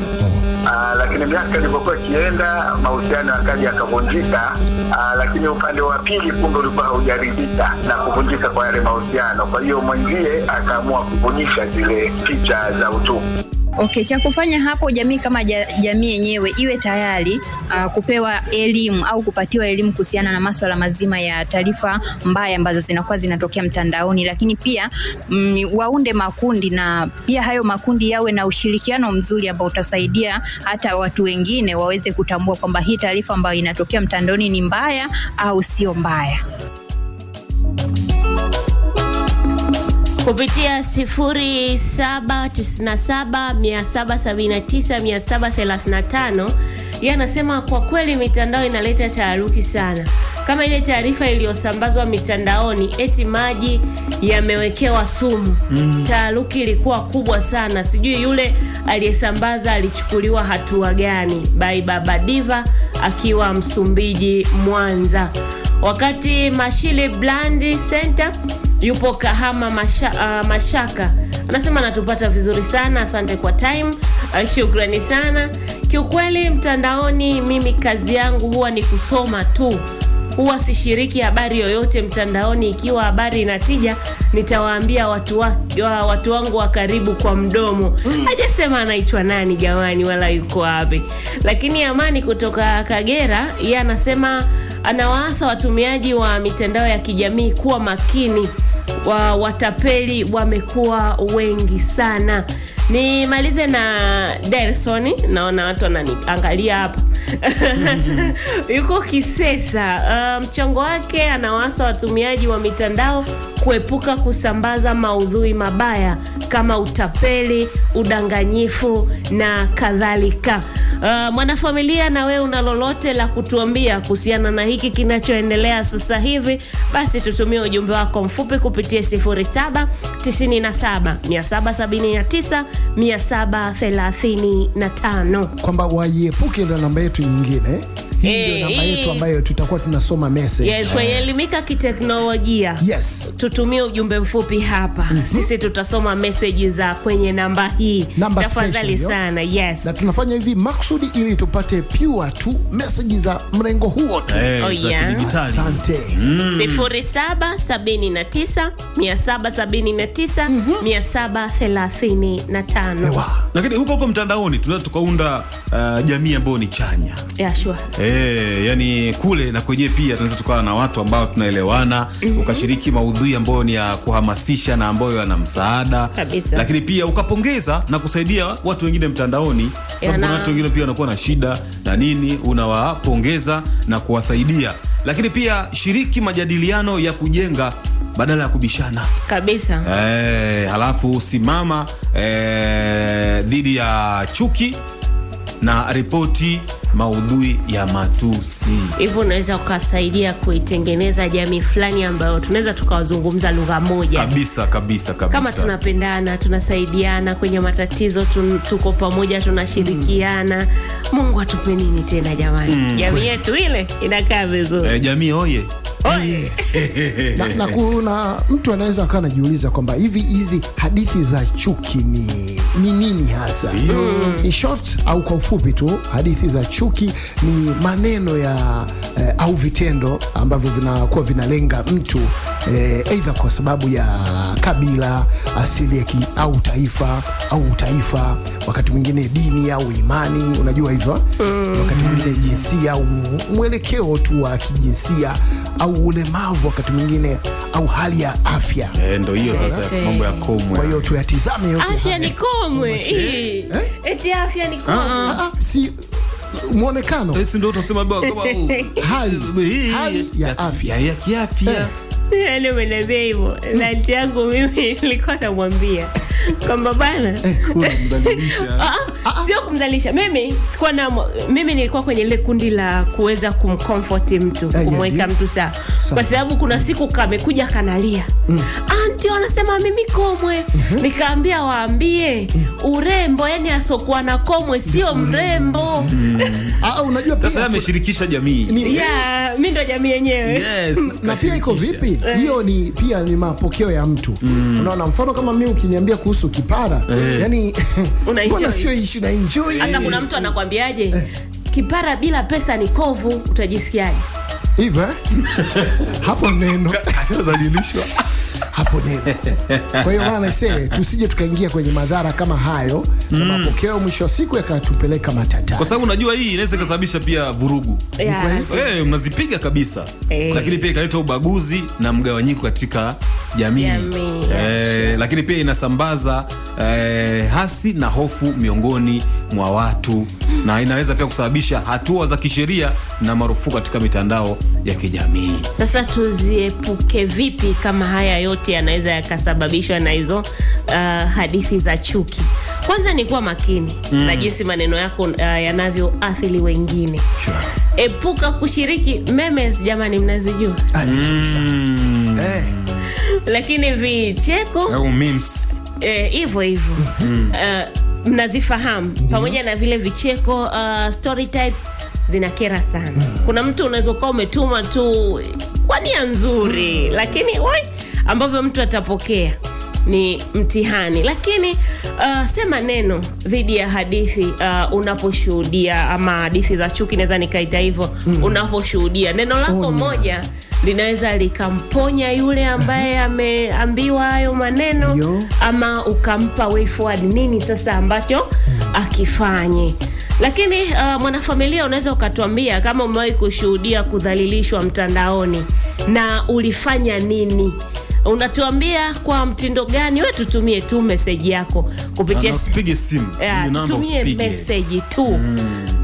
Lakini miaka ilipokuwa ikienda, mahusiano yakaja yakavunjika, lakini upande wa pili kumbe ulikuwa haujaridhika na kuvunjika kwa yale mahusiano. Kwa hiyo mwenzie akaamua kuvunisha zile picha za utupu. Okay, cha kufanya hapo jamii kama jamii yenyewe iwe tayari kupewa elimu au kupatiwa elimu kuhusiana na masuala mazima ya taarifa mbaya ambazo zinakuwa zinatokea mtandaoni, lakini pia waunde makundi, na pia hayo makundi yawe na ushirikiano mzuri ambao utasaidia hata watu wengine waweze kutambua kwamba hii taarifa ambayo inatokea mtandaoni ni mbaya au sio mbaya. Kupitia 0797 yanasema kwa kweli mitandao inaleta taharuki sana. Kama ile taarifa iliyosambazwa mitandaoni eti maji yamewekewa sumu. Taharuki ilikuwa kubwa sana. Sijui yule aliyesambaza alichukuliwa hatua gani. By Baba Diva akiwa Msumbiji, Mwanza. Wakati Mashile Blandi Center yupo Kahama Mashaka, anasema natupata vizuri sana, asante kwa time, shukrani sana. Kiukweli mtandaoni mimi kazi yangu huwa ni kusoma tu, huwa sishiriki habari yoyote mtandaoni. Ikiwa habari inatija nitawaambia watu wangu wa karibu kwa mdomo. Hajasema anaitwa nani jamani, wala yuko wapi. Lakini Amani kutoka Kagera, yeye anasema anawaasa watumiaji wa mitandao ya kijamii kuwa makini, watapeli wamekuwa wengi sana. Nimalize na Delson, naona watu wananiangalia hapa. Yuko Kisesa. Mchango wake anawaasa watumiaji wa mitandao kuepuka kusambaza maudhui mabaya kama utapeli, udanganyifu na kadhalika. Mwanafamilia, na wewe una lolote la kutuambia kuhusiana na hiki kinachoendelea sasa hivi, basi tutumie ujumbe wako mfupi kupitia 0797 779 735, kwamba waiepuke na namba yetu nyingine. Hii ndio namba yetu ambayo tutakuwa tunasoma message. Yes, elimika kiteknolojia. Yes. Tutumie ujumbe mfupi hapa. Sisi tutasoma message za kwenye namba hii. Tafadhali sana. Yes. Na tunafanya hivi maksudi ili tupate pure tu message za mrengo huo tu. Digitali. Asante. 0779 779 735. Lakini huko mtandaoni tunaweza tukaunda jamii ambayo ni chanya. Yeah, sure. Yani kule na kwenye pia tunaweza tukawa na watu ambao tunaelewana, ukashiriki maudhui ambayo ni ya kuhamasisha na ambayo yana msaada. Lakini pia ukapongeza na kusaidia watu wengine mtandaoni, sababu kuna watu wengine pia wanakuwa na shida na nini, unawapongeza na kuwasaidia. Lakini pia shiriki majadiliano ya kujenga badala ya kubishana. Kabisa. Halafu simama dhidi ya chuki na ripoti maudhui ya matusi. Hivyo unaweza ukasaidia kuitengeneza jamii fulani ambayo tunaweza tukawazungumza lugha moja. Kabisa. Kama tunapendana, tunasaidiana kwenye matatizo, tuko pamoja, tunashirikiana. Mungu atupe nini tena jamani? Jamii yetu ile inakaa vizuri. Jamii oye. na kuna mtu anaweza akawa anajiuliza kwamba hizi hadithi za chuki ni nini hasa? In short au kwa ufupi tu, hadithi za chuki ni maneno ya au vitendo ambavyo vinakuwa vinalenga mtu aidha kwa sababu ya kabila, asili au taifa, wakati mwingine dini au imani, unajua hivyo. Wakati mwingine jinsia au mwelekeo tu wa kijinsia, au ulemavu wakati mwingine, au hali ya afya. Ndio hiyo sasa mambo ya komwe. Kwa hiyo tuyatizame yote. Afya ni komwe. Eti afya ni komwe. Si muonekano. Sisi ndio tunasema kama hali ya afya. Ya kiafya. Yaani umeniambia hivyo. Nanti yangu mimi nilikuwa namwambia kwamba bana kumdhalilisha. Sio kumdhalilisha. Mimi nilikuwa kwenye ile kundi la kuweza kumcomfort mtu, kumweka mtu sawa. Kwa sababu kuna siku kamekuja kanalia. Anti wanasema mimi komwe. Nikaambia waambie urembo, yani asokuwa na komwe sio mrembo. Unajua pia sasa ameshirikisha jamii. Mimi ndo jamii yenyewe. Yes. Na pia iko vipi? Hiyo ni pia ni mapokeo ya mtu. Unaona, mfano kama mimi ukiniambia kuhusu kipara, yani mbona sio issue na enjoy. Hata kuna mtu anakuambiaje? Kipara bila pesa ni kovu, utajisikiaje? Hivyo hapo neno dhalilishwa hapo neno. Kwa hiyo maana tusije tukaingia kwenye madhara kama hayo, na mapokeo mwisho wa siku yakatupeleka matata. Kwa sababu unajua hii inaweza kusababisha pia vurugu. Mnazipiga kabisa. Lakini pia ikaleta ubaguzi na mgawanyiko katika jamii. Lakini pia inasambaza hasi na hofu miongoni mwa watu, na inaweza pia kusababisha hatua za kisheria na marufuku katika mitandao ya kijamii. Sasa tuziepuke vipi kama haya yote yanaweza yakasababishwa na hizo hadithi za chuki? Kwanza ni kuwa makini na jinsi maneno yako yanavyoathiri wengine. Epuka kushiriki memes, jamani, mnazijua. Lakini vicheko au memes hivyo mnazifahamu. Pamoja na vile vicheko, story types zinakera sana. Kuna mtu unaweza kuwa umetuma tu kwa nia nzuri, lakini ambavyo mtu atapokea ni mtihani. Lakini sema neno dhidi ya hadithi unaposhuhudia, ama hadithi za chuki naweza nikaita hivyo. Unaposhuhudia, neno lako moja linaweza likamponya yule ambaye ameambiwa hayo maneno, ama ukampa way forward nini sasa ambacho akifanye. Lakini mwanafamilia, unaweza ukatuambia kama umewahi kushuhudia kudhalilishwa mtandaoni na ulifanya nini? Unatuambia kwa mtindo gani? Wewe tutumie tu message yako kupitia usipige simu. Tutumie message tu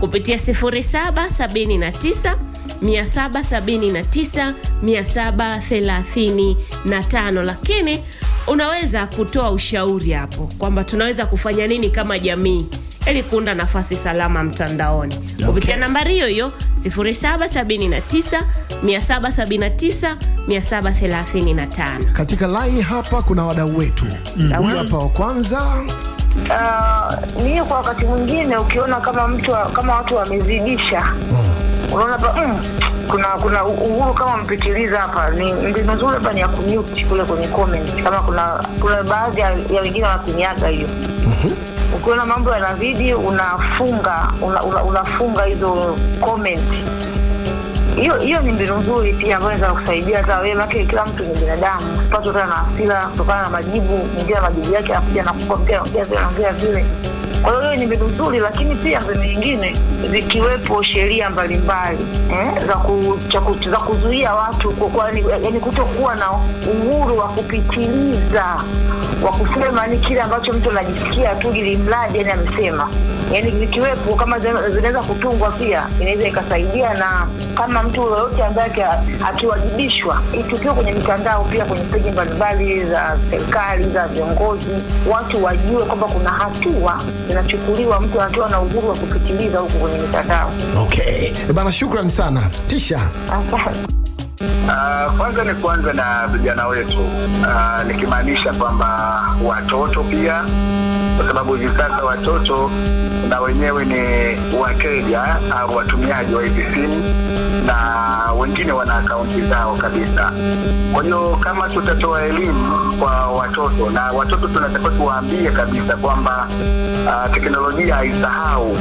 kupitia 0779 779 735. Lakini unaweza kutoa ushauri hapo kwamba tunaweza kufanya nini kama jamii ili kuunda nafasi salama mtandaoni kupitia nambari hiyo 0779 779 735. Katika line hapa kuna wadau wetu. Huyu hapa wa kwanza. Ni kwa wakati mwingine ukiona kama watu wamezidisha, unaona kuna uhuru kama mpitiliza hapa, ni nzuri hapa ni ya kumute kule kwenye comment, kama kuna baadhi ya wengine wakinyaga hiyo. Ukiona mambo yanazidi unafunga hizo comment. Hiyo ni mbinu nzuri pia ambayo inaweza kusaidia hata wewe, maana kila mtu ni binadamu. Tupate tena na hasira kutokana na majibu yake anakuja na kuongea vile. Kwa hiyo ni mbinu nzuri, lakini pia mbinu nyingine zikiwepo sheria mbalimbali za kuzuia watu yani kutokuwa na uhuru wa kupitiliza, wa kusema ni kile ambacho mtu anajisikia tu ili mradi yani amesema. yani zikiwepo kama zinaweza kutungwa pia inaweza ikasaidia, na kama mtu yoyote ambaye akiwajibishwa ikiwa kwenye mitandao, pia kwenye peji mbalimbali za serikali, za viongozi, watu wajue kwamba kuna hatua zinachukuliwa, mtu akiwa na uhuru wa kupitiliza huko kwenye mitandao. Okay. Bana, shukrani sana. Tisha. Kwanza ni kuanza na vijana wetu, nikimaanisha kwamba watoto pia, kwa sababu hivi sasa watoto na wenyewe ni wateja au watumiaji wa hizi simu, na wengine wana akaunti zao kabisa. Kwa hiyo kama tutatoa elimu kwa watoto, na watoto tunatakiwa tuwaambie kabisa kwamba teknolojia haisahau.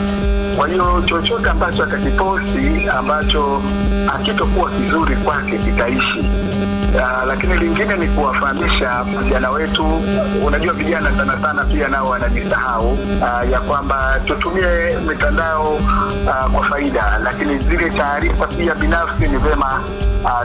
Kwa hiyo chochote ambacho atakiposti ambacho hakitokuwa kizuri kwake kitaishi. Lakini lingine ni kuwafahamisha vijana wetu. Unajua vijana sana sana pia nao wanajisahau, ya kwamba tutumie mitandao kwa faida, lakini zile taarifa pia binafsi ni vema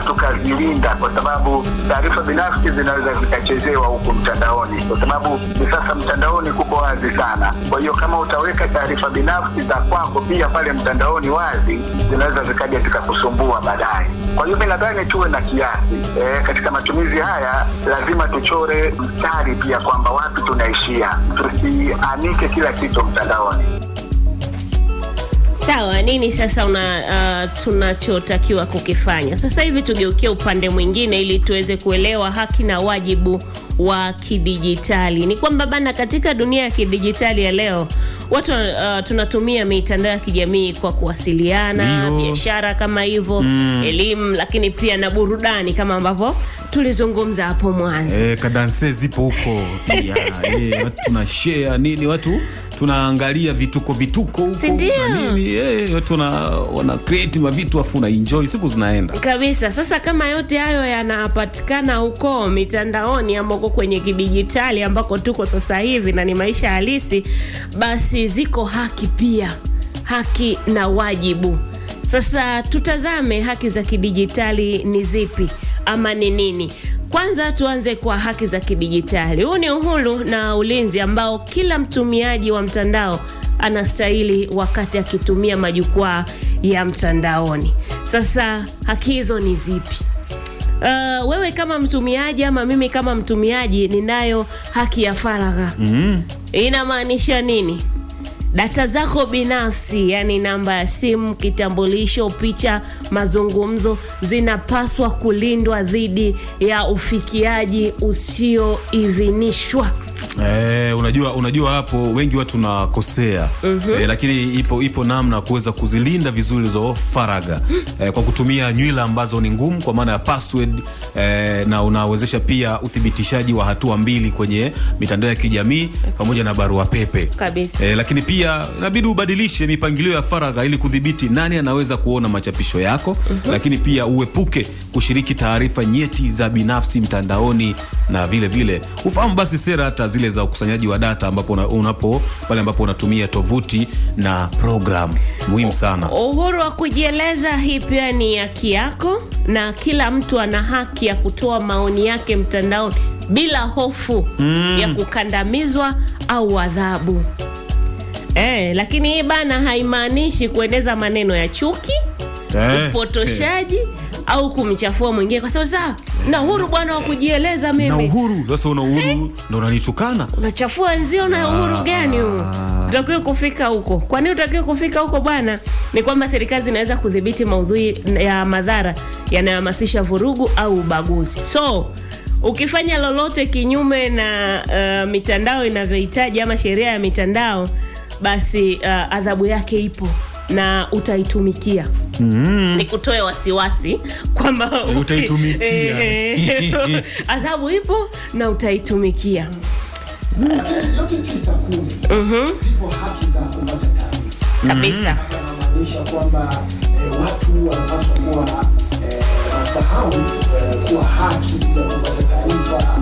tukazilinda, kwa sababu taarifa binafsi zinaweza zikachezewa huko mtandaoni, kwa sababu ni sasa mtandaoni kuko wazi sana. Kwa hiyo kama utaweka taarifa binafsi za kwako pia pale mtandaoni wazi, zinaweza zikaja zikakusumbua baadaye. Kwa hiyo mimi nadhani tuwe na kiasi katika matumizi haya. Lazima tuchore mstari pia kwamba wapi tunaishia, tusianike kila kitu mtandaoni. Sawa, nini sasa tunachotakiwa kukifanya? Sasa hivi tugeukie upande mwingine ili tuweze kuelewa haki na wajibu wa kidijitali. Ni kwamba bana, katika dunia ya kidijitali ya leo, watu tunatumia mitandao ya kijamii kwa kuwasiliana, biashara kama hivyo, elimu, lakini pia na burudani kama ambavyo tulizungumza hapo mwanzo. Kadanse zipo huko pia. Watu tunashare nini, watu tunaangalia vituko huko na nini, watu wana create mavitu afu na enjoy, siku zinaenda kabisa. Sasa kama yote hayo yanapatikana huko mitandaoni ambako kwenye kidijitali ambako tuko sasa hivi na ni maisha halisi, basi ziko haki pia, haki na wajibu. Sasa tutazame haki za kidijitali ni zipi ama ni nini. Kwanza tuanze kwa haki za kidijitali. Huu ni uhuru na ulinzi ambao kila mtumiaji wa mtandao anastahili wakati akitumia majukwaa ya mtandaoni. Sasa haki hizo ni zipi? Wewe kama mtumiaji ama mimi kama mtumiaji ninayo haki ya faragha. Inamaanisha nini? Data zako binafsi, yani namba ya simu, kitambulisho, picha, mazungumzo, zinapaswa kulindwa dhidi ya ufikiaji usioidhinishwa. Unajua hapo wengi watu nakosea. Lakini ipo namna kuweza kuzilinda vizuri hizo faragha kwa kutumia nywila ambazo ni ngumu, kwa maana ya password, na unawezesha pia uthibitishaji wa hatua mbili kwenye mitandao ya kijamii pamoja na barua pepe kabisa. Lakini pia inabidi ubadilishe mipangilio ya faragha ili kudhibiti nani anaweza kuona machapisho yako. Lakini pia uepuke kushiriki taarifa nyeti za binafsi mtandaoni, na vile ufahamu basi sera hata zile za ukusanyaji wa data ambapo pale ambapo unatumia tovuti na program. Muhimu sana. Uhuru wa kujieleza, hii pia ni haki yako, na kila mtu ana haki ya kutoa maoni yake mtandaoni bila hofu ya kukandamizwa au adhabu. Lakini hii bana haimaanishi kueneza maneno ya chuki, upotoshaji au kumchafua mwingine, kwa sababu na uhuru bwana wa kujieleza mimi. Na uhuru, sasa una uhuru ndio unanitukana. Unachafua wenzio, na uhuru gani huu? Utakiwa kufika huko. Kwa nini utakiwa kufika huko bwana? Ni kwamba serikali zinaweza kudhibiti maudhui ya madhara yanayohamasisha vurugu au ubaguzi. So, ukifanya lolote kinyume na mitandao inavyohitaji ama sheria ya mitandao, basi adhabu yake ipo na utaitumikia. Nikutoe wasiwasi kwamba utaitumikia. Adhabu ipo na utaitumikia. Yote 9:10. Zipo haki za kupata taarifa. Kabisa. Inamaanisha kwamba watu wanapaswa kuwa wafahamu kuwa haki za kupata taarifa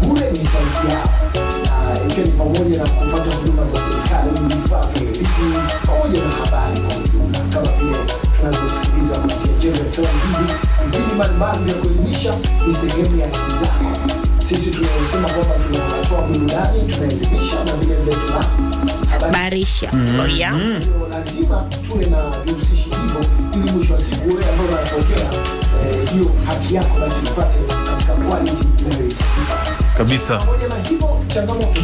bure ni sauti yao. Ikiwa ni pamoja na kupata huduma za serikali, vifaa vya elimu, pamoja na habari kwa ujumla, kama vile tunazosikiliza kupitia JFM hivi. Vipindi mbalimbali vya kuelimisha ni sehemu ya haki zako. Sisi tunasema kwamba tunatoa burudani, tunaelimisha na vile vile tunahabarisha. Lazima tuwe na vihusishi hivyo ili mwisho wa siku wewe ambao unapokea hiyo haki yako basi upate katika quality kabisa. Pamoja na hivyo changamoto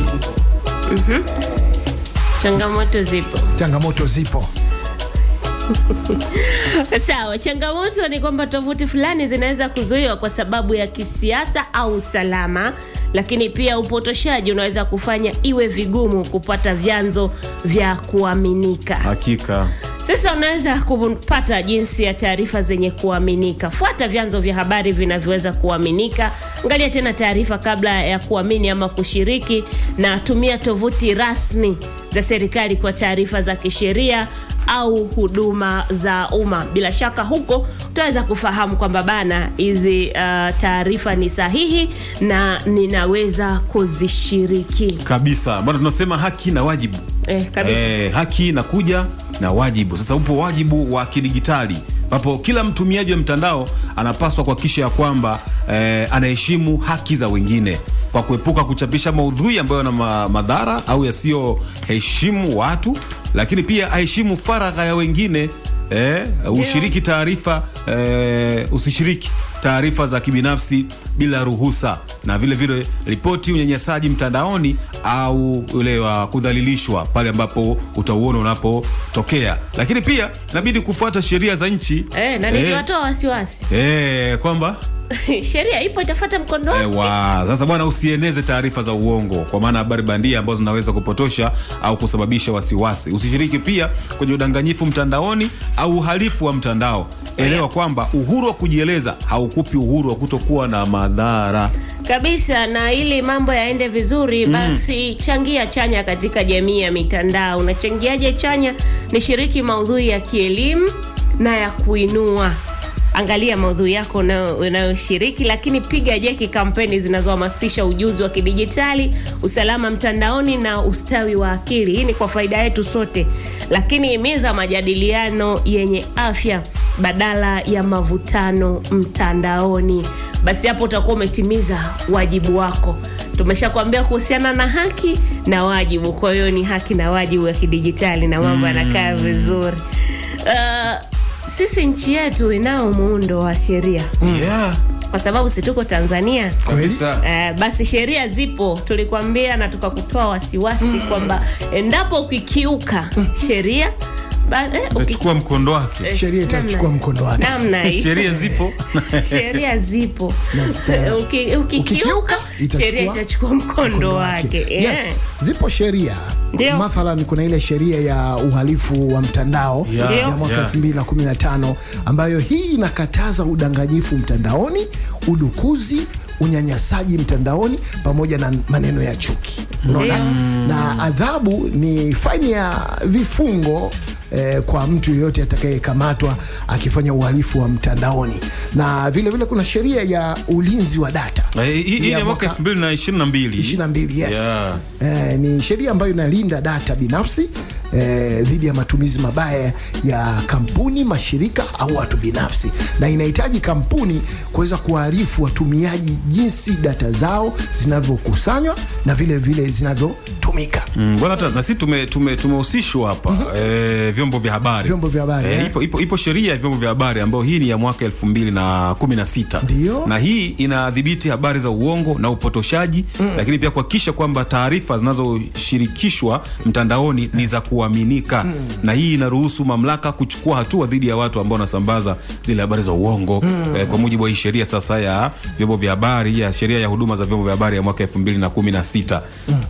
zipo. Changamoto zipo. Sawa, changamoto ni kwamba tovuti fulani zinaweza kuzuiwa kwa sababu ya kisiasa au usalama, lakini pia upotoshaji unaweza kufanya iwe vigumu kupata vyanzo vya kuaminika. Hakika. Sasa unaweza kupata jinsi ya taarifa zenye kuaminika. Fuata vyanzo vya habari vinavyoweza kuaminika. Angalia tena taarifa kabla ya kuamini ama kushiriki, na tumia tovuti rasmi za serikali kwa taarifa za kisheria au huduma za umma. Bila shaka huko utaweza kufahamu kwamba bana hizi taarifa ni sahihi na ninaweza kuzishiriki. Kabisa. Bado tunasema haki na wajibu. Kabisa. Haki inakuja na wajibu. Sasa upo wajibu wa kidijitali ambapo kila mtumiaji wa mtandao anapaswa kuhakikisha ya kwamba anaheshimu haki za wengine kwa kuepuka kuchapisha maudhui ambayo yana madhara au yasiyoheshimu watu, lakini pia aheshimu faragha ya wengine. Ushiriki taarifa, usishiriki taarifa za kibinafsi bila ruhusa, na vile vile ripoti unyanyasaji mtandaoni au ule wa kudhalilishwa pale ambapo utauona unapotokea. Lakini pia inabidi kufuata sheria za nchi. Na niliwatoa wasiwasi. Kwamba sheria ipo itafuata mkondo wake. Sasa bwana, usieneze taarifa za uongo, kwa maana habari bandia ambazo zinaweza kupotosha au kusababisha wasiwasi. Usishiriki pia kwenye udanganyifu mtandaoni au uhalifu wa mtandao. Elewa kwamba uhuru wa kujieleza haukupi uhuru wa kutokuwa na madhara. Kabisa, na ili mambo yaende vizuri basi changia chanya katika jamii ya mitandao. Unachangiaje chanya? Ni shiriki maudhui ya kielimu na ya kuinua. Angalia maudhui yako unayoshiriki, lakini piga jeki kampeni zinazohamasisha ujuzi wa kidijitali, usalama mtandaoni na ustawi wa akili. Hii ni kwa faida yetu sote. Lakini himiza majadiliano yenye afya badala ya mavutano mtandaoni. Basi hapo utakuwa umetimiza wajibu wako. Tumeshakwambia kuhusiana na haki na wajibu. Kwa hiyo ni haki na wajibu ya kidijitali na mambo yanakaa vizuri. Sisi nchi yetu inao muundo wa sheria. Kwa sababu si tuko Tanzania. Basi sheria zipo. Tulikwambia na tukakutoa wasiwasi kwamba endapo ukikiuka sheria utachukua mkondo wake. Sheria itachukua mkondo wake. Sheria zipo. Sheria zipo. Ukikiuka sheria itachukua mkondo wake. Zipo sheria. Mathalan kuna ile sheria ya uhalifu wa mtandao ya mwaka 2015 ambayo hii inakataza udanganyifu mtandaoni, udukuzi, unyanyasaji mtandaoni pamoja na maneno ya chuki. Unaona? Na adhabu ni faini ya vifungo kwa mtu yeyote atakayekamatwa akifanya uhalifu wa mtandaoni. Na vile vile kuna sheria ya ulinzi wa data. Hii ni mwaka 2022. Yes. Ni sheria ambayo inalinda data binafsi dhidi ya matumizi mabaya ya kampuni, mashirika au watu binafsi, na inahitaji kampuni kuweza kuarifu watumiaji jinsi data zao zinavyokusanywa na vile vile zinavyotumika. Bwana, na sisi tumehusishwa hapa vyombo vya habari. Ipo sheria ya vyombo vya habari ambayo hii ni ya mwaka 2016. Na hii inadhibiti habari za uongo na upotoshaji, lakini pia kuhakikisha kwamba taarifa zinazoshirikishwa mtandaoni ni za kuaminika. Na hii inaruhusu mamlaka kuchukua hatua dhidi ya watu ambao wanasambaza zile habari za uongo kwa mujibu wa hii sheria sasa ya vyombo vya habari, ya sheria ya huduma za vyombo vya habari ya mwaka 2016.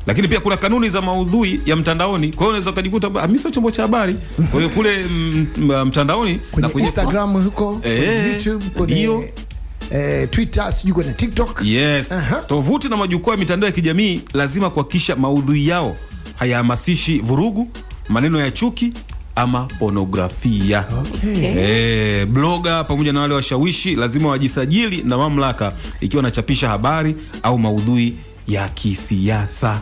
Lakini pia kuna kanuni za maudhui ya mtandaoni. Kwa hiyo unaweza kujikuta mimi sio chombo cha habari. Kwa hiyo kule mtandaoni na kwenye Instagram huko, kwenye YouTube, kwenye Twitter, sijui kwenye TikTok. Tovuti na majukwaa ya mitandao ya kijamii lazima kuhakikisha maudhui yao hayahamasishi vurugu, maneno ya chuki ama pornografia. Blogger pamoja na wale washawishi lazima wajisajili na mamlaka ikiwa wanachapisha habari au maudhui ya kisiasa.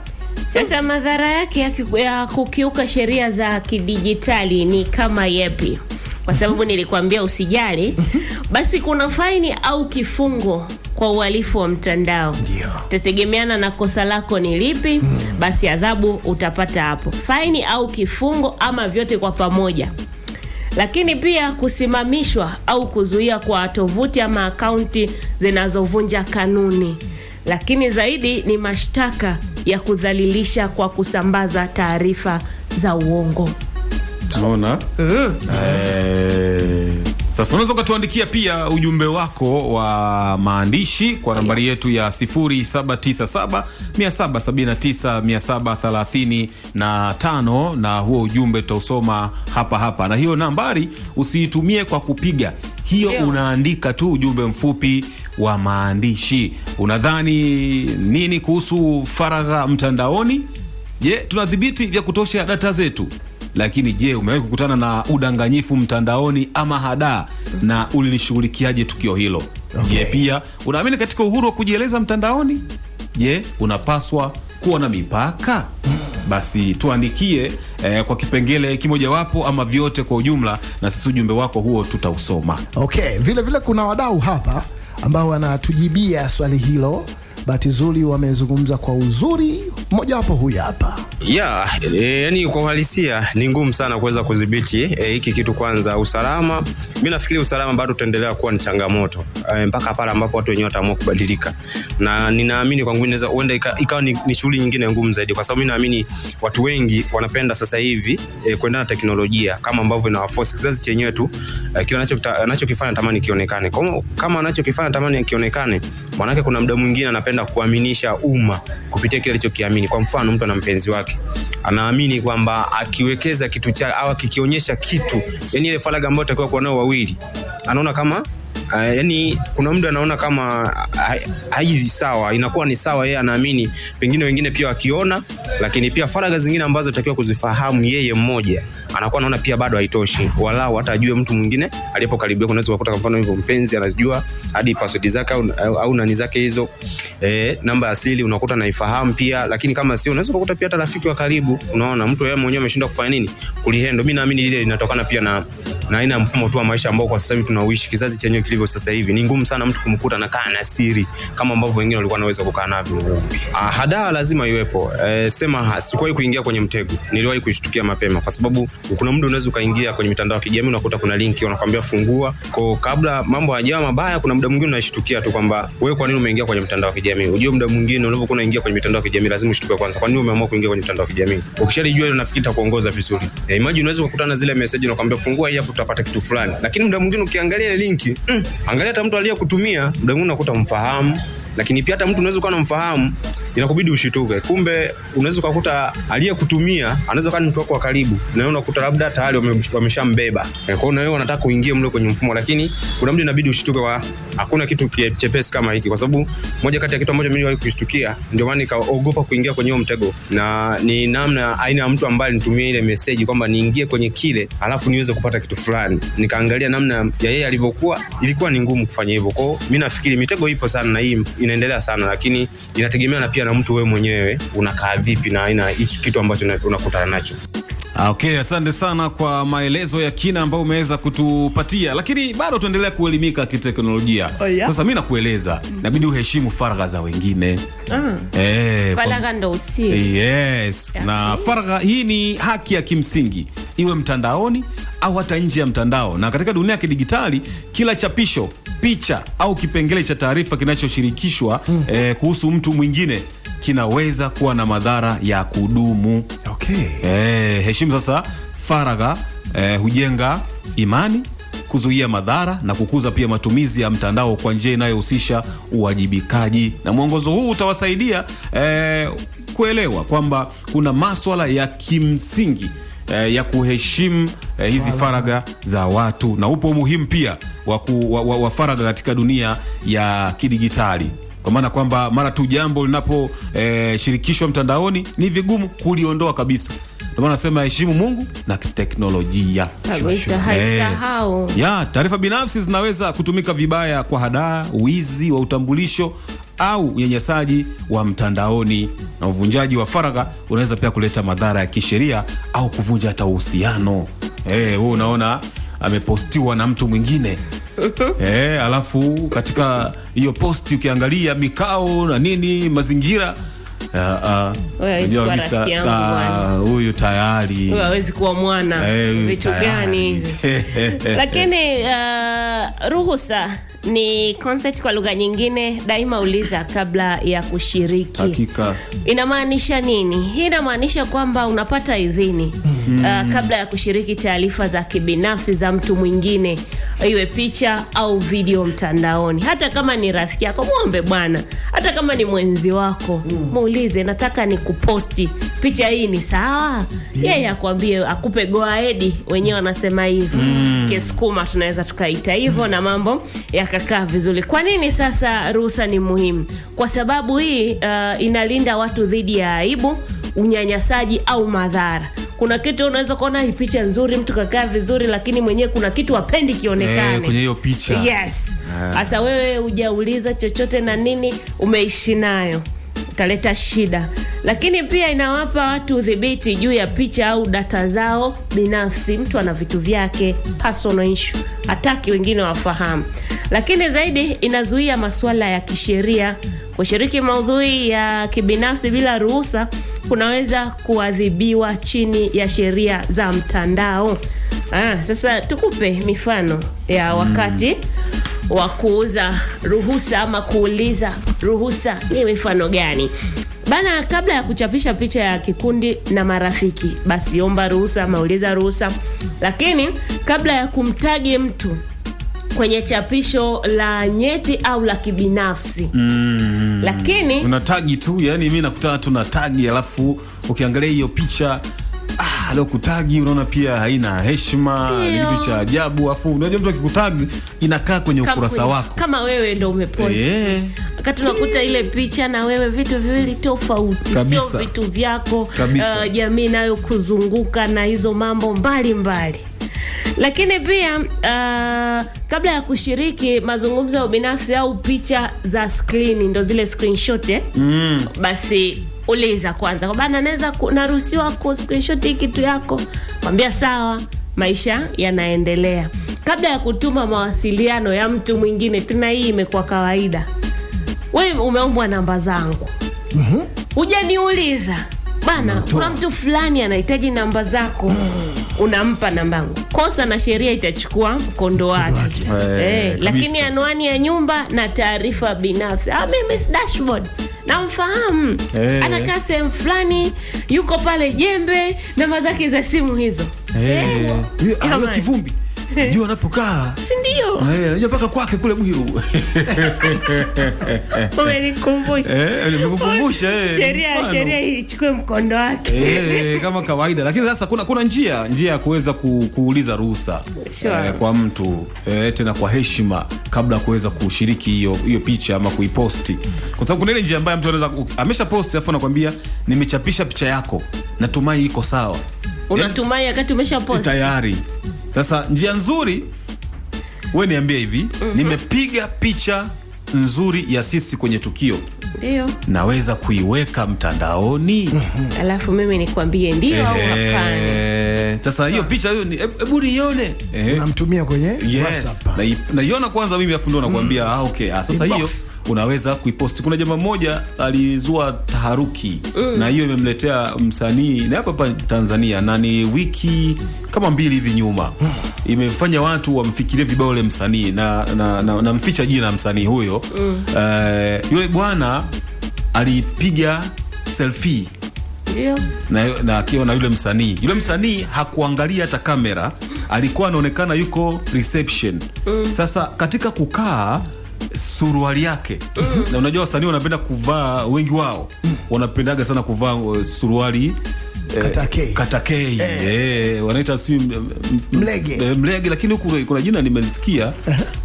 Sasa madhara yake ya kukiuka sheria za kidijitali ni kama yapi? kwa sababu nilikwambia usijali, basi kuna faini au kifungo kwa uhalifu wa mtandao. Tategemeana na kosa lako ni lipi, basi adhabu utapata hapo. Faini au kifungo ama vyote kwa pamoja. Lakini pia kusimamishwa au kuzuia kwa tovuti ama akaunti zinazovunja kanuni. Lakini zaidi ni mashtaka ya kudhalilisha kwa kusambaza taarifa za uongo. Unaona? Sasa unaweza kutuandikia pia ujumbe wako wa maandishi kwa nambari yetu ya 0797 779 735 na huo ujumbe tutausoma hapa. Na hiyo nambari usiitumie kwa kupiga. Hiyo unaandika tu ujumbe mfupi wa maandishi. Unadhani nini kuhusu faragha mtandaoni? Je, tunadhibiti vya kutosha data zetu? Lakini je, umewahi kukutana na udanganyifu mtandaoni ama hadaa, na ulilishughulikiaje tukio hilo? Je, pia unaamini katika uhuru wa kujieleza mtandaoni? Je, unapaswa kuwa na mipaka? Basi tuandikie kwa kipengele kimojawapo ama vyote kwa ujumla, na sisi ujumbe wako huo tutausoma. Vile kuna wadau hapa ambao wanatujibia swali hilo. Bahati nzuri wamezungumza kwa uzuri. Mmoja wapo huyu hapa. Yani kwa uhalisia ni ngumu sana kuweza kudhibiti hiki kitu. Kwanza usalama, mimi nafikiri usalama bado utaendelea kuwa ni changamoto mpaka pale ambapo watu wenyewe wataamua kubadilika. Na ninaamini kwa nguvu inaweza huenda ikawa ni shughuli nyingine ngumu zaidi, kwa sababu mimi naamini watu wengi wanapenda sasa hivi kuendana na teknolojia kama ambavyo inawaforce kizazi chenyewe tu kila anachokifanya tamani kionekane. Kama anachokifanya tamani kionekane, maana yake kuna muda mwingine anapenda kuaminisha umma kupitia kile alichokiamini. Kwa mfano, mtu ana mpenzi wake, anaamini kwamba akiwekeza kitu cha au akikionyesha kitu, yani ile faragha ambayo itakuwa kwa nao wawili, anaona kama yani kuna mtu anaona kama haiji sawa, inakuwa ni sawa, yeye anaamini, pengine wengine pia wakiona, lakini pia faragha zingine ambazo takiwa kuzifahamu yeye mmoja anakuwa anaona pia bado haitoshi, walau hata ajue mtu mwingine alipo karibia. Unaweza kukuta kwa mfano hivyo mpenzi anazijua hadi password zake au nani zake hizo, namba asili unakuta anaifahamu pia, lakini kama sio unaweza kukuta pia hata rafiki wa karibu, unaona mtu yeye mwenyewe ameshindwa kufanya nini kulihendo. Mimi naamini ile linatokana pia na aina mfumo tu wa maisha ambao kwa sasa hivi tunaishi, kizazi chenyewe kilivyo sasa hivi. Ni ngumu sana mtu kumkuta na kaa na siri kama ambavyo wengine walikuwa wanaweza kukaa navyo. Hadaa lazima iwepo. Sema sikuwahi kuingia kwenye mtego, niliwahi kuishtukia mapema, kwa sababu kuna muda unaweza kaingia kwenye mitandao ya kijamii unakuta kuna linki wanakuambia fungua. Kwa kabla mambo hayajawa mabaya, kuna muda mwingine unashtukia tu kwamba wewe kwa nini umeingia kwenye mtandao wa kijamii. Unajua muda mwingine unapokuwa unaingia kwenye mitandao ya kijamii lazima ushtuke kwanza, kwa nini umeamua kuingia kwenye mtandao wa kijamii. Ukishalijua ile nafikiri itakuongoza vizuri. Imagine unaweza kukutana zile message unakuambia fungua hii hapo utapata kitu fulani, lakini muda mwingine ukiangalia ile linki, angalia hata mtu aliyekutumia, muda mwingine unakuta mfahamu, lakini pia hata mtu unaweza kuwa unamfahamu inakubidi ushituke. Kumbe unaweza kukuta aliyekutumia anaweza kuwa ni mtu wako wa karibu, na unakuta labda tayari wameshambeba. Kwa hiyo na wewe unataka kuingia mle kwenye mfumo, lakini kuna mtu inabidi ushituke wa hakuna kitu chepesi kama hiki, kwa sababu moja kati ya kitu ambacho mimi niliwahi kushtukia, ndio maana nikaogopa kuingia kwenye huo mtego, na ni namna aina ya mtu ambaye nitumia ile message kwamba niingie kwenye kile alafu niweze kupata kitu fulani. Nikaangalia namna ya yeye alivyokuwa, ilikuwa ni ngumu kufanya hivyo. Kwa hiyo mimi nafikiri mitego ipo sana na hii inaendelea sana, lakini inategemea na pia na mtu wewe mwenyewe unakaa vipi na aina hicho kitu ambacho unakutana nacho. Asante sana kwa maelezo ya kina ambayo umeweza kutupatia, lakini bado tuendelea kuelimika kiteknolojia. Sasa mimi nakueleza, inabidi uheshimu faragha za wengine. Faragha ndo usiri. Na faragha hii ni haki ya kimsingi, iwe mtandaoni au hata nje ya mtandao. Na katika dunia ya kidigitali, kila chapisho, picha au kipengele cha taarifa kinachoshirikishwa kuhusu mtu mwingine kinaweza kuwa na madhara ya kudumu. Heshimu sasa faragha, hujenga imani, kuzuia madhara na kukuza pia matumizi ya mtandao kwa njia inayohusisha uwajibikaji. Na mwongozo huu utawasaidia kuelewa kwamba kuna masuala ya kimsingi ya kuheshimu hizi faragha za watu, na upo umuhimu pia wa faragha katika dunia ya kidigitali, kwa maana kwamba mara tu jambo linapo shirikishwa mtandaoni ni vigumu kuliondoa kabisa. Ndio maana nasema heshimu Mungu na teknolojia. Haisahau. Taarifa binafsi zinaweza kutumika vibaya kwa hadaa, wizi wa utambulisho au unyanyasaji wa mtandaoni, na uvunjaji wa faragha unaweza pia kuleta madhara ya kisheria au kuvunja hata uhusiano. Wewe unaona amepostiwa na mtu mwingine. Alafu katika hiyo posti ukiangalia mikao na nini mazingira huyu tayari hawezi kuwa mwana vitu gani. Lakini ruhusa ni concept kwa lugha nyingine, daima uliza kabla ya kushiriki. Hakika. Inamaanisha nini? Hii inamaanisha kwamba unapata idhini kabla ya kushiriki taarifa za kibinafsi za mtu mwingine, iwe picha au video mtandaoni. Hata kama ni rafiki yako, muombe bwana. Hata kama ni mwenzi wako, muulize, nataka nikuposti picha hii, ni sawa? Yeye akwambie, akupe go ahead, wenyewe wanasema hivyo. Kesukuma tunaweza tukaita hivyo, na mambo yakakaa vizuri. Kwa nini sasa ruhusa ni muhimu? Kwa sababu hii inalinda watu dhidi ya aibu, unyanyasaji au madhara. Kuna kitu unaweza kuona hii picha nzuri, mtu kakaa vizuri, lakini mwenyewe kuna kitu hapendi kionekane kwenye hiyo picha. Yes. Sasa wewe hujauliza chochote na nini, umeishi nayo, utaleta shida. Lakini pia inawapa watu udhibiti juu ya picha au data zao binafsi. Mtu ana vitu vyake, personal issue, hataki wengine wafahamu. Lakini zaidi inazuia masuala ya kisheria. Kushiriki maudhui ya kibinafsi bila ruhusa kunaweza kuadhibiwa chini ya sheria za mtandao. Sasa tukupe mifano ya wakati wa kuuza ruhusa ama kuuliza ruhusa. Ni mifano gani? Bana, kabla ya kuchapisha picha ya kikundi na marafiki, basi omba ruhusa ama uliza ruhusa. Lakini kabla ya kumtagi mtu kwenye chapisho la nyeti au la kibinafsi, lakini unatagi tu, yani mimi nakutana tu na tagi, alafu ukiangalia hiyo picha leo kutagi unaona pia haina heshima, ni kitu cha ajabu. Afu unajua mtu akikutagi inakaa kwenye ukurasa wako kama wewe ndio umepost. Wakati unakuta ile picha na wewe vitu viwili tofauti, sio vitu vyako, jamii nayo kuzunguka na hizo mambo mbalimbali. Lakini pia kabla ya kushiriki mazungumzo ya binafsi au picha za screen, ndo zile screenshot basi uliza kwanza, kwa bana naweza naruhusiwa ku screenshot hii kitu yako? Mwambia sawa, maisha yanaendelea. Kabla ya kutuma mawasiliano ya mtu mwingine, tuna hii imekuwa kawaida. Wewe umeombwa namba zangu, hujaniuliza bana, kuna mtu fulani anahitaji namba zako, unampa namba yangu. Kosa na sheria itachukua mkondo wake. Lakini anwani ya nyumba na taarifa binafsi, mimi dashboard namfahamu, anakaa sehemu fulani, yuko pale Jembe, namba zake za simu hizo. Hiyo kivumbi ndio anapokaa, si ndio? Unajua paka kwake kule Bwiru. Nimekukumbusha. Sheria ichukue mkondo wake. Kama kawaida. Lakini sasa kuna njia ya kuweza kuuliza ruhusa kwa mtu tena kwa heshima kabla ya kuweza kushiriki hiyo picha ama kuiposti. Kwa sababu kuna ile njia ambayo mtu anaweza amesha post afu anakuambia nimechapisha picha yako, natumai iko sawa. Unatumai wakati umesha post tayari. Sasa njia nzuri, wewe niambie hivi, nimepiga picha nzuri ya sisi kwenye tukio, ndio naweza kuiweka mtandaoni? Alafu mimi nikwambie ndio au hapana. Sasa hiyo picha hiyo hebu nione, unamtumia kwenye WhatsApp, naiona kwanza mimi, afu ndo nakwambia okay, sasa hiyo unaweza kuiposti. Kuna jamaa mmoja alizua taharuki na hiyo imemletea msanii na hapa Tanzania, na ni wiki kama 2 hivi nyuma, imefanya watu wamfikirie vibaya yule msanii na mficha jina la msanii huyo. Yule bwana alipiga selfie na akiwa na yule msanii hakuangalia hata kamera, alikuwa anaonekana yuko reception. Sasa katika kukaa suruali yake, na unajua wasanii wanapenda kuvaa, wengi wao wanapendaga sana kuvaa suruali katakei, wanaita si mlege, lakini huku kuna jina nimelisikia,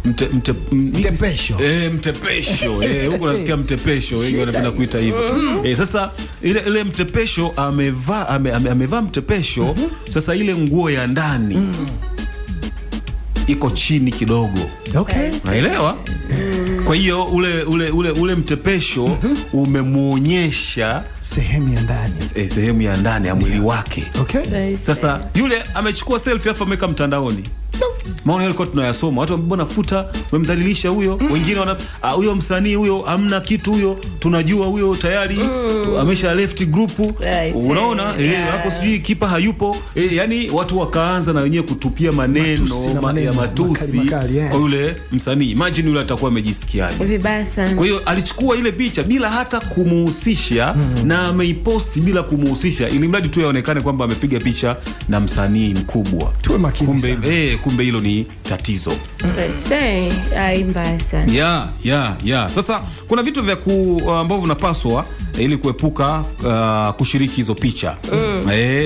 mtepesho. Mtepesho, huku nasikia mtepesho, wengi wanapenda kuita hivyo. Sasa ile mtepesho amevaa mtepesho. Sasa ile nguo ya ndani iko chini kidogo. Naelewa. Kwa hiyo ule mtepesho umemuonyesha sehemu ya ndani ya mwili wake. Sasa yule amechukua selfie afa ameweka mtandaoni. maoni yalikuwa tunayasoma. Watu mbona futa, umemdhalilisha huyo. Wengine wana huyo msanii huyo hamna kitu huyo. Tunajua huyo tayari amesha left group. Unaona? Hapo sijui kipa hayupo. Yani watu wakaanza na wenyewe kutupia maneno ya matusi kwa yule msanii. Imagine yule atakuwa amejisikiaje. Vibaya sana. Kwa hiyo alichukua ile picha bila hata kumuhusisha na ameiposti bila kumuhusisha, ili mradi tu yaonekane kwamba amepiga picha na msanii mkubwa. Tuwe makini sana. Kumbe hilo ni tatizo. Mbaya sana. Sasa kuna vitu vya ambavyo vinapaswa ili kuepuka kushiriki hizo picha.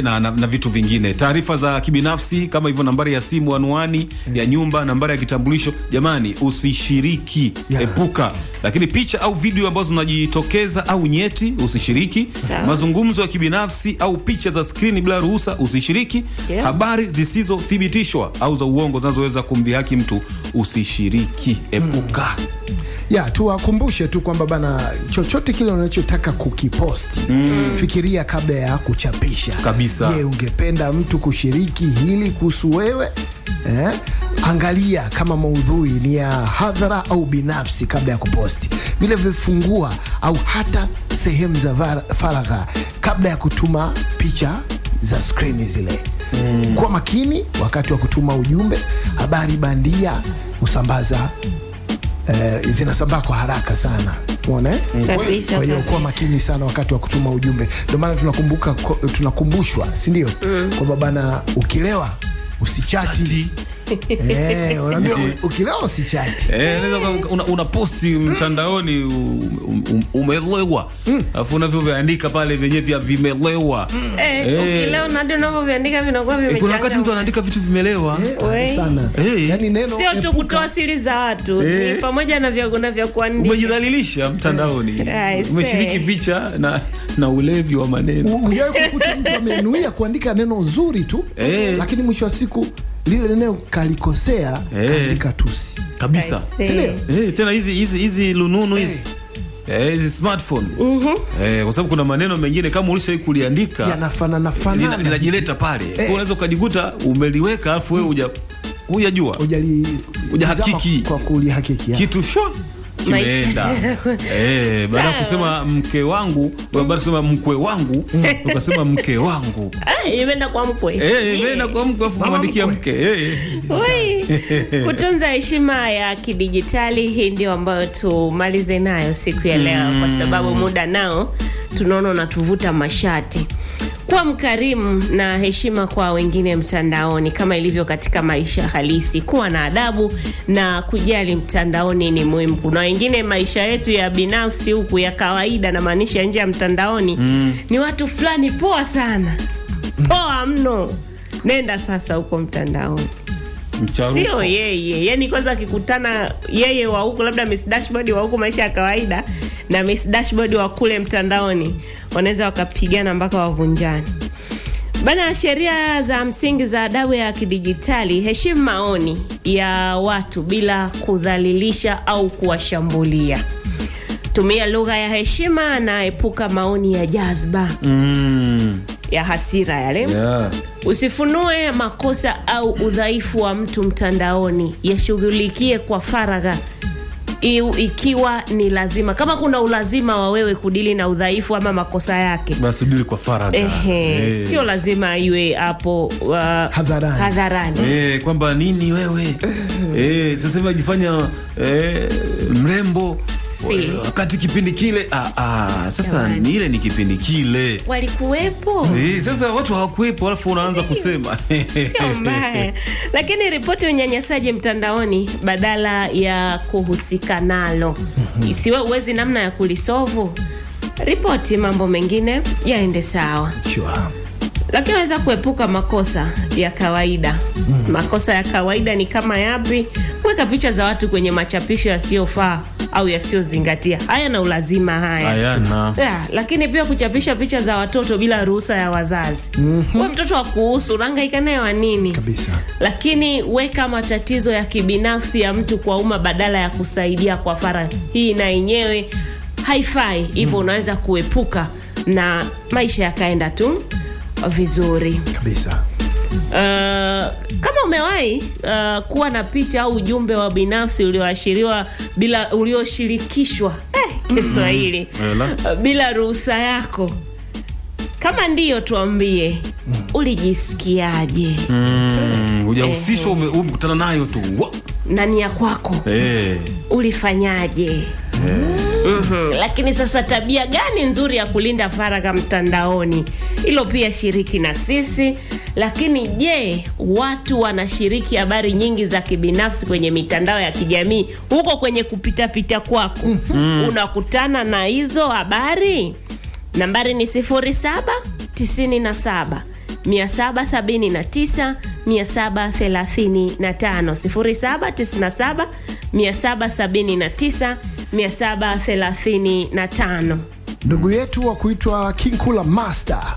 Na vitu vingine. Taarifa za kibinafsi kama hivyo, nambari ya simu, anwani ya nyumba, nambari ya kitambulisho. Jamani, usishiriki. Epuka. Lakini picha au video ambazo zinajitokeza au nyeti, usishiriki. Mazungumzo ya kibinafsi au picha za screen bila ruhusa, usishiriki. Habari zisizothibitishwa au za uongo zinazoweza kumdhihaki mtu, usishiriki. Epuka. Tuwakumbushe tu kwamba bana, chochote kile unachotaka kukiposti, fikiria kabla ya kuchapisha. Kabisa. Je, ungependa mtu kushiriki hili kuhusu wewe? Angalia kama maudhui ni ya hadhara au binafsi kabla ya kuposti. Vile vifungua au hata sehemu za faragha kabla ya kutuma picha za screen zile. Kuwa makini wakati wa kutuma ujumbe. Habari bandia usambaza zinasambaa kwa haraka sana. Unaona? Kwa hiyo kuwa makini sana wakati wa kutuma ujumbe. Ndio maana tunakumbushwa, si ndio? Kwamba bana, ukilewa usichati. Unaambia ukilewa usichati. Una posti mtandaoni umelewa. Alafu unavyoandika pale venyewe pia vimelewa. Ukilewa na ndio unavyoandika vinakuwa vimejaa. Kuna wakati mtu anaandika vitu vimelewa sana. Yani neno sio tu kutoa siri za watu, ni pamoja na vya kuandika. Umejidhalilisha mtandaoni. Umeshiriki picha na ulevi wa maneno. Ungewahi kukuta mtu amenuia kuandika neno zuri tu, lakini mwisho wa siku lile neno kalikosea, kaandika tusi. Kabisa. Tena hizi lununu hizi. Hizi smartphone. Kwa sababu kuna maneno mengine kama ulishawahi kuliandika yanafanana linajileta pale. Kwa unaweza ukajikuta umeliweka afu wewe hujahakiki kwa kulihakiki kitu kimeenda. Baada kusema mke wangu, baada kusema mkwe wangu, ukasema mke wangu. Imeenda kwa mkwe. Imeenda kwa mkwe afu kumwandikia mke. Kutunza heshima ya kidijitali, hii ndio ambayo tumalize nayo siku ya leo, kwa sababu muda nao tunaona unatuvuta mashati. Kuwa mkarimu na heshima kwa wengine mtandaoni kama ilivyo katika maisha halisi. Kuwa na adabu na kujali mtandaoni ni muhimu. Kuna wengine maisha yetu ya binafsi huku ya kawaida, na maanisha nje ya mtandaoni, ni watu fulani poa sana. Poa mno. Nenda sasa huko mtandaoni. Sio yeye. Yani kwanza akikutana yeye wa huko, labda Miss Dashboard wa huko maisha ya kawaida na Miss Dashboard wa kule mtandaoni, wanaweza wakapigana mpaka wavunjani. Bana, sheria za msingi za adabu ya kidijitali: heshimu maoni ya watu bila kudhalilisha au kuwashambulia. Tumia lugha ya heshima na epuka maoni ya jazba. Ya hasira yale. Usifunue makosa au udhaifu wa mtu mtandaoni. Yashughulikie kwa faragha ikiwa ni lazima. Kama kuna ulazima wa wewe kudili na udhaifu ama makosa yake, basi udili kwa faragha. Sio lazima iwe hapo hadharani. Kwamba nini wewe? Sasa hivi unajifanya mrembo. Wakati kipindi kile sasa ni ile ni kipindi kile walikuwepo. Sasa watu hawakuwepo, alafu unaanza kusema sio mbaya. Lakini ripoti unyanyasaji mtandaoni badala ya kuhusika nalo. Isiwe uwezi namna ya kulisolve, ripoti, mambo mengine yaende sawa. Lakini unaweza kuepuka makosa ya kawaida. Makosa ya kawaida ni kama yapi? Kuweka picha za watu kwenye machapisho yasiyofaa au yasiyozingatia. Haya na ulazima haya. Lakini pia kuchapisha picha za watoto bila ruhusa ya wazazi. Wewe mtoto wa kuhusu unahangaika naye wa nini? Kabisa. Lakini weka matatizo ya kibinafsi ya mtu kwa umma badala ya kusaidia kwa faragha. Hii na yenyewe haifai. Hivyo unaweza kuepuka na maisha yakaenda tu vizuri. Kabisa. Kama umewahi kuwa na picha au ujumbe wa binafsi ulioashiriwa bila ulioshirikishwa Kiswahili bila ruhusa yako, kama ndiyo tuambie ulijisikiaje? Hujahusishwa, umekutana nayo tu. Nani ya kwako? Ulifanyaje? Lakini sasa tabia gani nzuri ya kulinda faragha mtandaoni? Hilo pia shiriki na sisi. Lakini je, watu wanashiriki habari nyingi za kibinafsi kwenye mitandao ya kijamii huko kwenye kupita kwako? Unakutana na hizo habari? Nambari ni 0797 779 735 0797 779 735. Ndugu yetu wa kuitwa Kinkula Master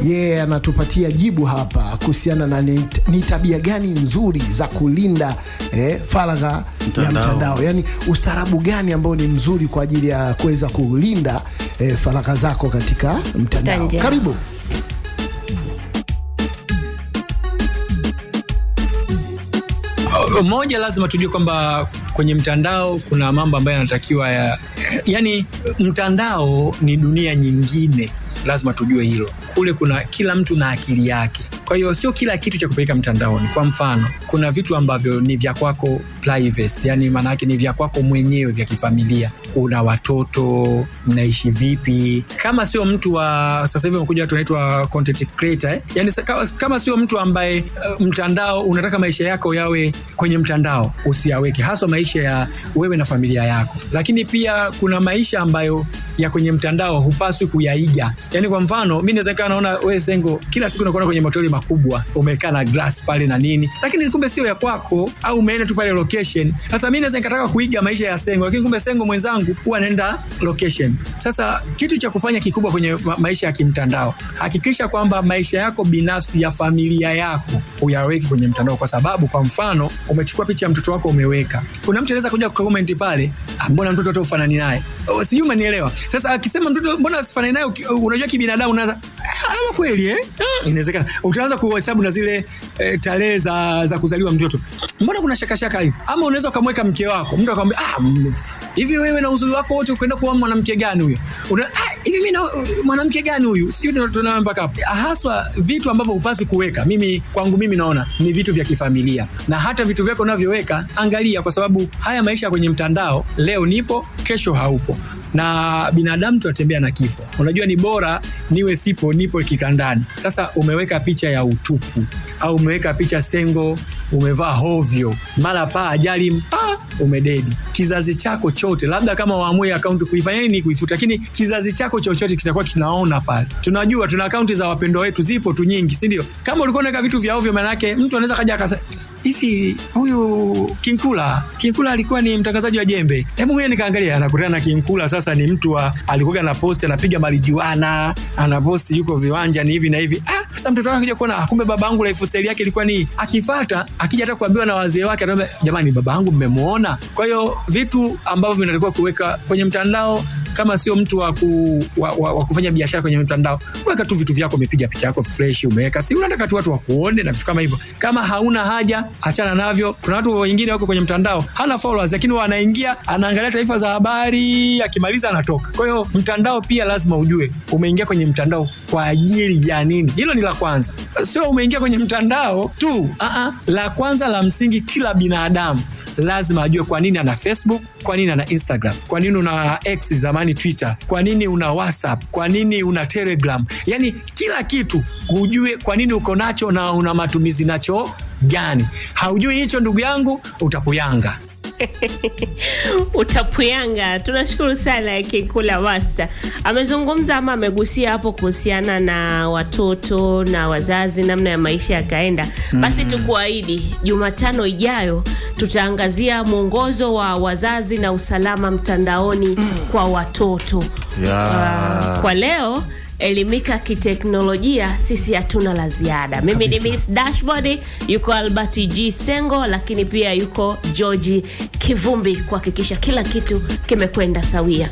yeye anatupatia jibu hapa kuhusiana na ni tabia gani nzuri za kulinda faragha ya mtandao. Yani usarabu gani ambao ni mzuri kwa ajili ya kuweza kulinda faragha zako katika mtandao. Karibu. Moja, lazima tujue kwamba kwenye mtandao kuna mambo ambayo yanatakiwa yani mtandao ni dunia nyingine, lazima tujue hilo. Kule kuna kila mtu na akili yake. Kwa hiyo sio kila kitu cha kupeleka mtandaoni. Kwa mfano, kuna vitu ambavyo ni vya kwako privacy, yani maana yake ni vya kwako mwenyewe, vya kifamilia. Una watoto, mnaishi vipi? Kama sio mtu wa sasa hivi wamekuja watu wanaitwa content creator, yani kama sio mtu ambaye mtandao unataka maisha yako yawe kwenye mtandao, usiyaweke, hasa maisha ya wewe na familia yako. Lakini pia kuna maisha ambayo ya kwenye mtandao hupaswi kuyaiga. Yani kwa mfano, mimi naweza kaa naona wewe Sengo kila siku unakuwa kwenye moteli makubwa, umekaa na glass pale na nini, lakini kumbe sio ya kwako, au umeenda tu pale location. Sasa mimi naweza nikataka kuiga maisha ya Sengo, lakini kumbe Sengo mwenzangu huwa anaenda location. Sasa kitu cha kufanya kikubwa kwenye maisha ya kimtandao, hakikisha kwamba maisha yako binafsi ya familia yako uyaweke kwenye mtandao. Kwa sababu kwa mfano, umechukua picha ya mtoto wako umeweka, kuna mtu anaweza kuja kucomment pale, mbona mtoto hata ufanani naye? Sijui umenielewa. Sasa akisema mtoto mbona usifanani naye, unajua kibinadamu unaanza ama kweli inawezekana utaanza kuhesabu na zile tarehe za kuzaliwa mtoto. Mbona kuna shaka hivi? Ama unaweza kumweka mke wako, mtu akamwambia hivi wewe na uzuri wako wote ukaenda kuoa mwanamke gani huyo? Hivi mimi na mwanamke gani huyu? Sijui tunaona mpaka hapo. Haswa vitu ambavyo upasi kuweka, kwangu mimi naona ni vitu vya kifamilia. Na hata vitu vyako unavyoweka, angalia, kwa sababu haya maisha kwenye mtandao, leo nipo, kesho haupo. Na binadamu tunatembea na kifo. Unajua ni bora niwe sipo, nipo kitandani. Sasa umeweka picha ya utupu, au umeweka picha Sengo umevaa hovyo, mara ajali umededi. Kizazi chako chote, labda kama waamue account kuifanya nini kuifuta, lakini kizazi chako chochote kitakuwa kinaona pale. Tunajua tuna account za wapendwa wetu zipo tu nyingi, si ndio? Kama ulikuwa unaweka vitu vya hovyo, maana yake mtu anaweza kaja akasema hivi huyu Kinkula alikuwa ni mtangazaji wa Jembe. Hebu wewe nikaangalia, anakutana na Kinkula sasa ni mtu alikuwa na post anapiga marijuana, ana post yuko viwanja ni hivi na hivi. Sasa mtoto wake akija kuona kumbe babangu lifestyle yake ilikuwa ni akifuata, akija hata kuambiwa na wazee wake anamwambia jamani, babangu mmemuona. Kwa hiyo vitu ambavyo vinatakiwa kuweka kwenye mtandao, kama sio mtu wa kufanya biashara kwenye mtandao, weka tu vitu vyako, umepiga picha yako fresh umeweka, si unataka tu watu wakuone na vitu kama hivyo. Kama hauna haja, achana navyo. Kuna watu wengine wako kwenye mtandao hana followers, lakini wanaingia, anaangalia taarifa za habari, akimaliza anatoka. Kwa hiyo mtandao pia lazima ujue umeingia kwenye mtandao kwa ajili ya nini. Hilo ni la kwanza. Sio umeingia kwenye mtandao tu. La kwanza la msingi, kila binadamu lazima ajue kwa nini ana Facebook, kwa nini ana Instagram, kwa nini una X zamani Twitter, kwa nini una WhatsApp, kwa nini una Telegram. Yani kila kitu ujue kwa nini uko nacho na una matumizi nacho gani. Haujui hicho, ndugu yangu, utapuyanga. Utapuyanga. Tunashukuru sana Kinkula Master. Amezungumza ama amegusia hapo kuhusiana na watoto na wazazi, namna ya maisha yakaenda. Basi tukuahidi Jumatano ijayo tutaangazia mwongozo wa wazazi na usalama mtandaoni kwa watoto. Kwa leo Elimika kiteknolojia, sisi hatuna la ziada. Mimi ni Miss Dashboard, yuko Albert G Sengo, lakini pia yuko George Kivumbi kuhakikisha kila kitu kimekwenda sawia.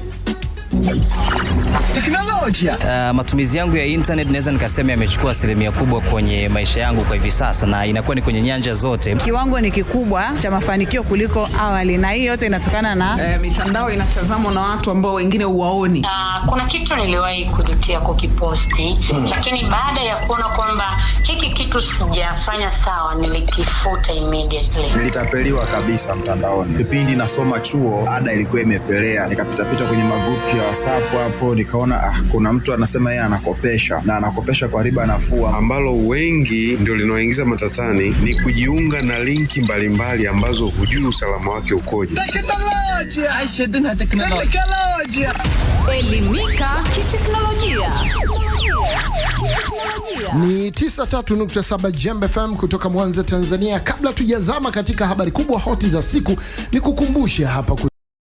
Teknolojia. Matumizi yangu ya internet naweza nikasema yamechukua asilimia kubwa kwenye maisha yangu kwa hivi sasa, na inakuwa ni kwenye nyanja zote. Kiwango ni kikubwa cha mafanikio kuliko awali, na hii yote inatokana na mitandao inatazamwa na watu ambao wengine huwaoni. Kuna kitu niliwahi kujutia kukiposti, lakini baada ya kuona kwamba hiki kitu sijafanya sawa, nilikifuta immediately. Nilitapeliwa kabisa mtandaoni. Kipindi nasoma chuo, ada ilikuwa imepelea. Nikapita kwenye magrupu ya WhatsApp hapo, nikaona kuna mtu anasema yeye anakopesha na anakopesha kwa riba nafuu, ambalo wengi ndio linaoingiza matatani ni kujiunga na linki mbalimbali ambazo hujui usalama wake ukoje. Teknolojia. Elimika kiteknolojia. Ni 93.7 Jembe FM kutoka Mwanza, Tanzania. Kabla tujazama katika habari kubwa hoti za siku, nikukumbushe hapa